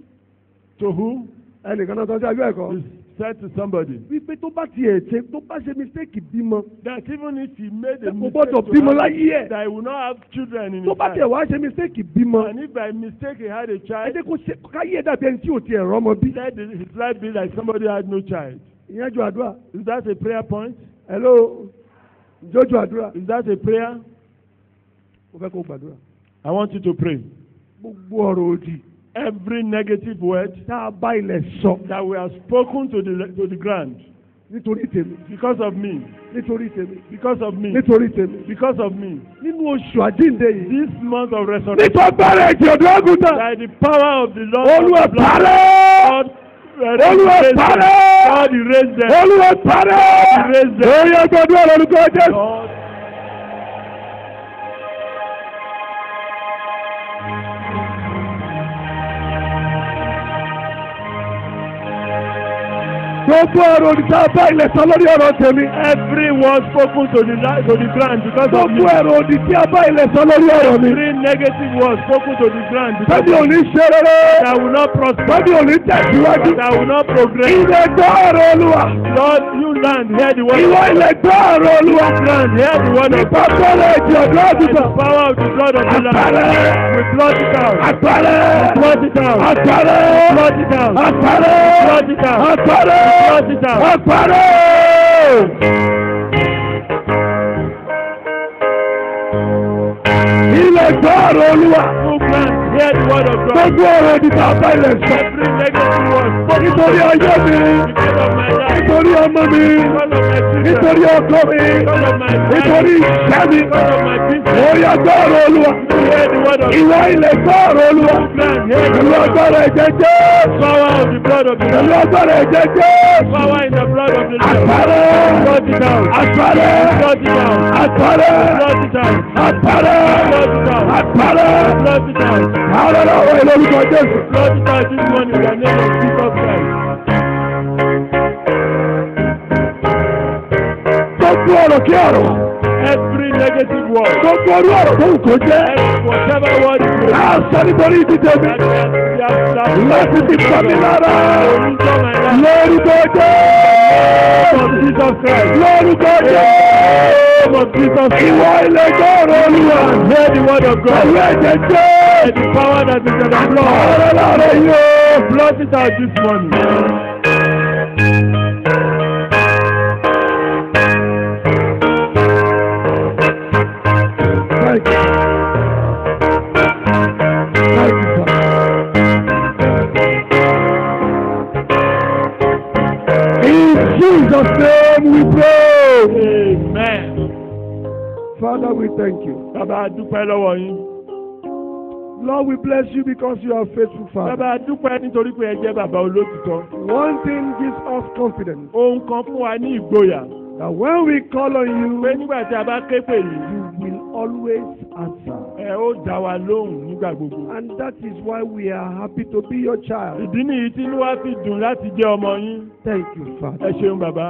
To whom? Ẹnìkan náà sọ sí àbí ẹ̀kọ́. Is said to somebody. Wípé tó bá ṣe mistake bímọ. That even if he made a Kò mistake gbọ́dọ̀ to bímọ have, láyé ẹ̀. that he will not have children in Tó his bá tẹ̀ life. wá ṣe mistake bímọ. And if by mistake he had a Ẹ child, jẹ́ kó ṣe káyé dàbí ẹni tí ò tiẹ̀ rọ́mọ bí. let his life be like somebody had no child. Ìyẹn ju àdúrà. Is that a prayer point? Hello. Jójú àdúrà. Is that a prayer? Mo fẹ́ kó gbàdúrà. I want you to pray. Gbogbo ọ̀rọ̀ òdì. Every negative word Tá a bá ilẹ̀ sọ. that we have spoken to the ground Nítorí tèmi. because of me, Nítorí tèmi. because of me, Nítorí tèmi. because of me. Nínú oṣù àjíǹde yìí. This month of resurrection, Nítorí gbára ẹ̀jẹ̀ ọ̀dọ́ àgùntàn. by the power of the Lord, Olúwa of the blood, parẹ́. God Olúwa erased them. parẹ́. God erased them. Olúwa parẹ́. Erased them. Oyè gbọdọ̀ lórúkọ Jésù. Lord, Gbogbo ọ̀rọ̀ òdì tá a bá ilẹ̀ sọ lórí ọ̀rọ̀ tèmi. every word spoken to the ground because of me. Gbogbo ọ̀rọ̀ òdì tí a bá ilẹ̀ sọ lórí ọ̀rọ̀ mi. Every negative word spoken to the ground because Tẹ́mi ò of ní me. ṣe rere. That will not prosper. Tẹ́mi ò ní tẹ̀síwájú. That will not progress. Ilẹ̀ gbọ́ ọ̀rọ̀ Olúwa. Lord, you land, hear the word Ìwọ of ilẹ̀ God. gbọ́ ọ̀rọ̀ Olúwa. Land, hear the word of Nípa God. gbọ́dọ̀ ẹ̀jẹ̀ ọ̀dọ́ By the àgùntàn. power of the blood of the Lamb. Àpárẹ́. We blot it out. Àpárẹ́. Blot it out. Àpárẹ́. Blot it out. Àpárẹ́. Blot it out. Àpárẹ́. Blot it out. Àpárẹ́. Ilẹ̀ gbọ́ ọ̀rọ̀ Olúwa. Full land, hear the word of God. Gbogbo ọ̀rọ̀ òdì tá a bá ilẹ̀ sọ. Every negative word spoken Nítorí ayé mi. because of my life. Nítorí ọmọ mi. Because of my children. Nítorí ọkọ mi. Because of my wife. Nítorí ìṣẹ́ mi. Because of my business. Ó yá gbọ́ ọ̀rọ̀ Olúwa. Hear the word of Ìwọ ilẹ̀ gbọ́ ọ̀rọ̀ Olúwa. land, hear the Pẹ̀lú word of agbára ẹ̀jẹ̀ Jésù. power of the blood of the Pẹ̀lú Lamb. agbára ẹ̀jẹ̀ Jésù. Power in the blood of the Lamb. Àpárẹ́. Blot it out. Àpárẹ́. Blot it out. Àpárẹ́. Blot it out. Àpárẹ́. Blot it out. Àpárẹ́. Blot it out. Àárẹ̀ lọ́wọ́ ilé orúkọ Jésù. Blot it out this morning in the name of Jesus Christ. Gbogbo ọ̀rọ̀ kí ọ̀rọ̀. Every negative word. Gbogbo orú ọ̀rọ̀ tó wù kó jẹ́. Whatever word is Á sọ nítorí ìdíje mi. Láti ti pọ̀ mí lára. Lórúkọ Jésù. Lórúkọ Jésù. Ìwọ ilé gbọ́ ọ̀rọ̀ Olúwa. Hear the word of God. Pẹ̀lú ẹ̀jẹ̀ And Jésù. the power that is in the blood. Ọ̀rọ̀ láàárọ̀ yìí o. Blot it out this morning. Thank you. Thank you, Father. In Jesus' name we pray. Amen. Father, we thank you. Bàbá a dúpẹ́ lọ́wọ́ yín. Lord, we bless you because you are faithful, Bàbá Father. a dúpẹ́ nítorí pé ẹ jẹ́ bàbá olótìtọ́. One thing gives us confidence Ohun kan fún wa ní ìgboyà. that when we call on Pé you, nígbà tí a bá ké pè yín, you will always answer. ẹ ó dá wa lóhùn nígbà gbogbo. And that is why we are happy to be your child. Ìdí nìyí tí inú wa fi dùn láti jẹ́ ọmọ yín. Thank you, Ẹ Father. ṣeun bàbá.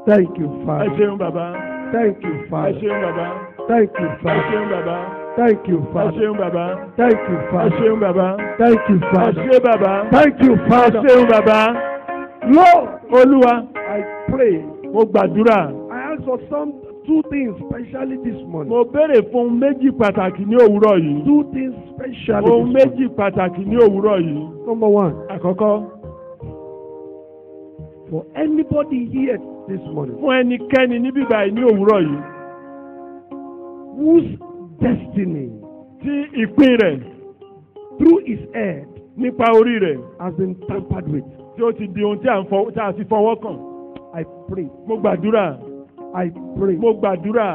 Thank you, Ẹ Father. ṣeun bàbá. Thank you, Ẹ Father. ṣeun bàbá. Thank you, Ẹ Father. ṣeun bàbá. Thank you, Ẹ Father. ṣeun bàbá. Thank you, Ẹ Father. ṣeun bàbá. Thank you, Ẹ Father. ṣe bàbá. Thank you, Ẹ Father. ṣeun bàbá. Lord, Olúwa, I pray. mo gbàdúrà. I ask for two things, especially this morning. Mo béèrè fún ohun méjì pàtàkì ní òwúrọ̀ yìí. Two things, especially Ohun this méjì pàtàkì ní òwúrọ̀ yìí. morning. Number one, Àkọ́kọ́, for anybody here this morning fún ẹnikẹ́ni níbí báyìí ní òwúrọ̀ yìí. whose destiny Tí ìpín rẹ̀ through his head nípa orí rẹ̀ has been tampered with, tí ó ti di ohun tí a ti fọwọ́ kàn. I pray. Mo gbàdúrà. I pray. Mo gbàdúrà.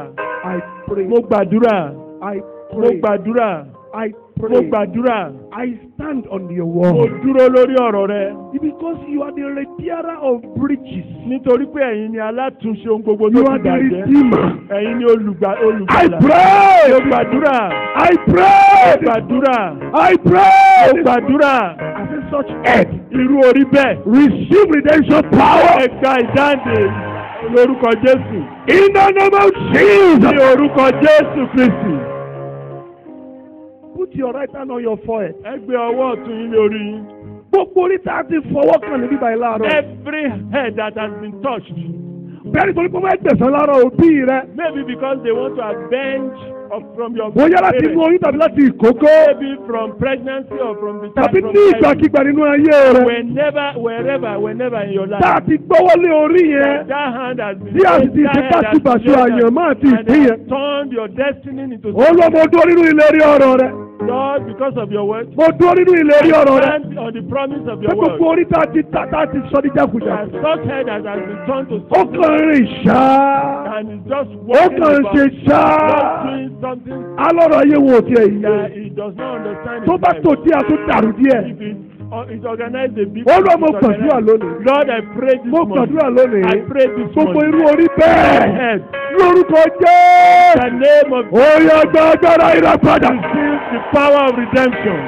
I pray. Mo gbàdúrà. I Mo pray. gbàdúrà. I Mo pray. gbàdúrà. I stand on your Mo word. dúró lórí ọ̀rọ̀ rẹ. Because you are the repairer of breaches. Nítorí pé ẹ̀yin ni alátúnṣe ohun gbogbo You tó are ti the bàjẹ́. redeemer. Ẹ̀yin ni I olùgbàlà. pray. Mo gbàdúrà. I Mo pray. gbàdúrà. I Mo pray. gbàdúrà. As in such head, Irú orí bẹ́ẹ̀. receive redemption power Ẹ gba ìdáǹdè lórúkọ Jésù. in the name of Ní Jesus. orúkọ Jésù Kristì. Put your right hand on your forehead. Ẹ gbé ọwọ́ ọ̀tún yín lórí yín. Gbogbo orí tá a ti fọwọ́ kàn níbí báyìí láàárọ̀. Every head that has been touched. Bẹ́ẹ̀ni torí pé wọ́n gbẹ̀sán lára òbí rẹ. Maybe because they want to avenge from your Bóyá láti inú parents. oyún tàbí láti ìkókó. Maybe from pregnancy or from the Tàbí from ní childhood. ìgbàkigbà nínú ayé rẹ. Whenever in your life. Tá a ti gbọ́wọ́lé orí yẹn. That hand has been Tí a sì ti ṣe báṣubàṣu àyànmọ́ àti ìpín yẹn. and turned your destiny into Ó lọ mo dúró nínú ìlérí ọ̀rọ̀ rẹ. Lord, because of your word. Mo dúró nínú ìlérí ọ̀rọ̀ rẹ. Stand on the promise of Pé your word. gbogbo orí tá a ti sọ ní jákujá. And such head that has been turned to Ó kàn rìn ṣáá. and is just Ó walking kàn about, ṣe just ṣáá. doing something Alọ́rọ̀ ayé wo tiẹ̀ yìí. that he does not understand. Tó his bá life. tò díẹ̀ tó dàrú díẹ̀. If it's organized a bit. Ó lọ mo gbàdúrà lónìí. Lord, I pray this Mo morning. gbàdúrà lónìí. I pray this Gbogbo morning. irú orí bẹ́ẹ̀. Head. Lórúkọ In Jésù. the name of Ó yá gba agbára ìràpadà. receive the power of redemption.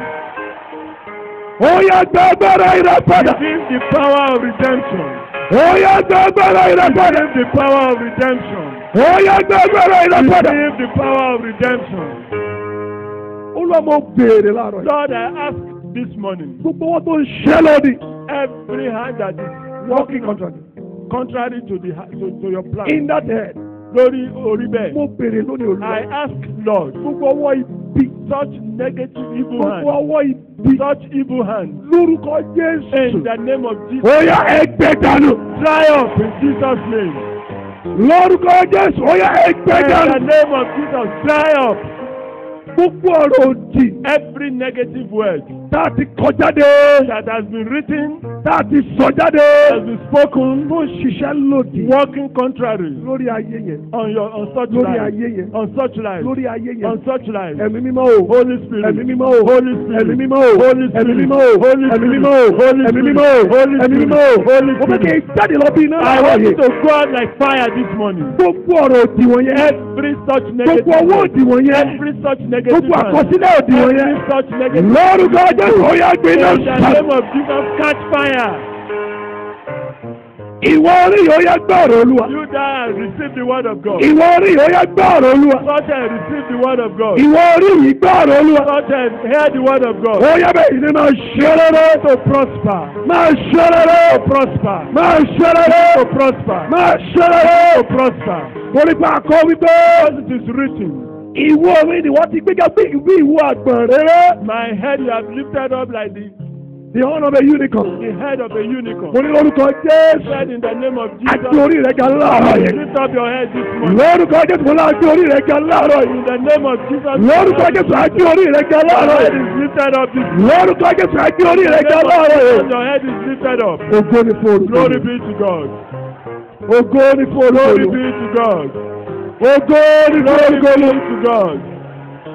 Ó yá gba agbára ìràpadà. Receive the power of redemption. Ó yá gba agbára ìràpadà. Receive the power of redemption. Ó yá gba agbára ìràpadà. Receive the power of redemption. Ó lọ mo béèrè láàárọ̀ yìí. Lord, I ask this morning, Gbogbo wọn tó ń ṣẹ́ lódì. every hand that is Working working contrary to your plan. in that head. Lórí orí bẹ́ẹ̀. Mo béèrè lónìí olúwa. I ask Lord, Gbogbo ọwọ́ ibi. such negative evil Gbogbo hand, ọwọ́ ibi. such evil hand, Lórúkọ in Jésù. the name of Jesus, Ó yá ẹgbẹ́ dànù. triumph in Jesus' name. Lórúkọ Jésù. Ó yá ẹgbẹ́ In the dànù. name of Jesus, triumph. Gbogbo ọ̀rọ̀ òdì. Every negative word Tá a ti kọ jáde. that has been written, Tá a ti sọ jáde. has been spoken, Tó ń ṣiṣẹ́ lòdì. working contrary Lórí ayé yẹn. on such Lórí life, ayé yẹn. on such life, Lórí ayé yẹn. on such life. Ẹ̀mí mímọ́ o. Holy Spirit, Ẹ̀mí mímọ́ o. Holy Spirit, Ẹ̀mí mímọ́ o. Holy Ẹ̀mí Spirit, mímọ́ o. Holy Ẹ̀mí Spirit, mímọ́ o. Holy Ẹ̀mí Spirit, mímọ́ o. Holy Ẹ̀mí Spirit, mímọ́ o. Holy Mo fẹ́ kí Spirit. n jáde lọ bí iná I láàárọ̀ want you yìí. to go out like fire this morning. Gbogbo ọ̀rọ̀ òdì wọ̀nyẹn. Every such negative Gbogbo owó word, òdì wọ̀nyẹn. every such negative Gbogbo hand, àkọsílẹ̀ òdì wọ̀nyẹn. every such negative Lórúkọ Jésù. Ó yá gbé iná in the sàn. name of Jesus, catch fire. Ìwọ orí yìí ó yá gbọ́ ọ̀rọ̀ Olúwa. You that receive the word of God. Ìwọ orí yìí ó yá gbọ́ ọ̀rọ̀ Olúwa. Such and receive the word of God. Ìwọ orí yìí gbọ́ ọ̀rọ̀ Olúwa. Such and hear the word of God. Ó yá bẹ́ẹ̀ ìdí máa ṣe rere. To prosper. Máa ṣe rere. To prosper. Máa ṣe rere. To prosper. Máa ṣe rere. To prosper. Torí pé akọ wípé. As it is written, Ìwọ mi ni wọ́n ti gbéga bí ìwọ àgbọ̀n rere. my head you have lifted up like The horn of a unicorn. the head of a unicorn. Mo ní lórúkọ Jésù. Said in the name of Àti Jesus, orí rẹ̀ ga láàárọ̀ yẹn. lift up your head this morning. Lórúkọ Jésù mo lá àti orí rẹ̀ ga láàárọ̀ yẹn. In the name of Jesus, Lórúkọ Jésù àti orí rẹ̀ ga your láàárọ̀ head yẹn. is lifted up this morning. Lórúkọ Jésù àti orí In rẹ̀ the ga name of láàárọ̀ Jesus, yẹn. your head is lifted up. Ògo ni fún olùkọ́. Glory be to God. Ògo ni fún Glory olùkọ́. be to God. Ògo ni fún Glory olùkọ́. be to God.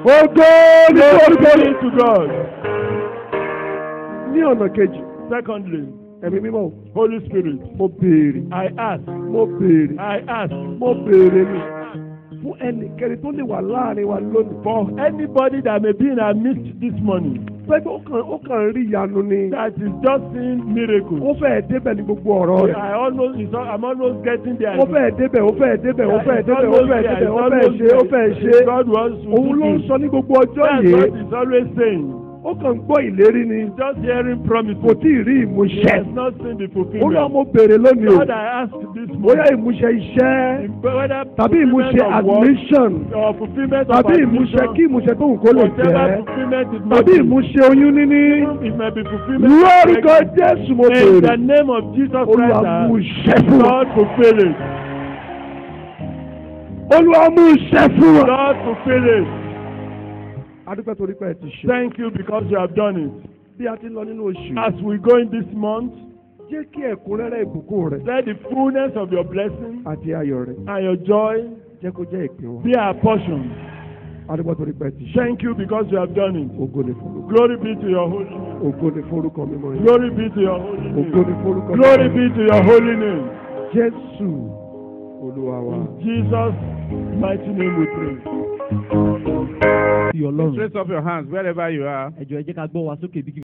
Ògo ni fún Glory olùkọ́. be to God. Ní ọ̀nà kejì, Secondly, ẹ̀mí mímọ́ o. Holy Spirit, Mo béèrè. I ask, Mo béèrè. I ask, Mo béèrè ni. fún ẹnikẹ́ni tó lè wà láàrin wa lónìí. For anybody that may be in our midst this morning, pé ó kàn rí ìyanu ni. that is just seeing miracles. ó fẹ́ẹ̀ débẹ̀ ní gbogbo ọ̀rọ̀ rẹ̀. I'm always getting there. ó fẹ́ẹ̀ débẹ̀ ó fẹ́ẹ̀ débẹ̀ ó fẹ́ẹ̀ débẹ̀ ó fẹ́ẹ̀ débẹ̀ ó fẹ́ẹ̀ ṣe ó fẹ́ẹ̀ ṣe. God wants to òun ló ń sọ ní gbogbo ọjọ́ That's yìí. what he's always saying. ó kàn gbọ́ ìlérí ni. Just hearing promises. kò tí ì rí He ìmúṣẹ. has not seen the ó lọ́ fulfillment. mo béèrè lónìí o. What I asked this bóyá morning, ìmúṣẹ iṣẹ́ whether tàbí ìmúṣẹ fulfillment of work admission or fulfillment of tàbí ìmúṣẹ admission, kí ìmúṣẹ tó ń kó lè whatever jẹ́ fulfillment it may tàbí be, ìmúṣẹ oyún níní. it may be fulfillment. lórúkọ Jésù mo In the béèrè. name of Jesus Olúwa Christ, mú iṣẹ́ fún wa. Lord fulfill it. Olúwa mú iṣẹ́ fún wa. Lord fulfill it. adúpẹ́ torí pé ẹ ti ṣe. Thank you because you have done it. bí a ti lọ nínú oṣù. As we go in this month, jẹ́ kí ẹ̀kúnrẹ́rẹ́ ìbùkún rẹ̀ let the fullness of your blessing àti ayọ̀ rẹ̀ and your joy jẹ́ kó jẹ́ ìpín wa. be our portion. adúpẹ́ torí pé ẹ ti ṣe. Thank you because you have done it. ògo ni forúkọ. Glory be to your holy name. ògo ni forúkọ mímọ́ yìí. Glory be to your holy ògo name. ni forúkọ Glory mímọ́ be yìí. to your holy name. Jésù Olúwa wa. In Jesus' mighty name we pray. sí Ọlọ́run. Raise up your hands wherever you are. ẹ jọ̀ọ́ ẹ jẹ́ ká gbọ́ wa sókè bí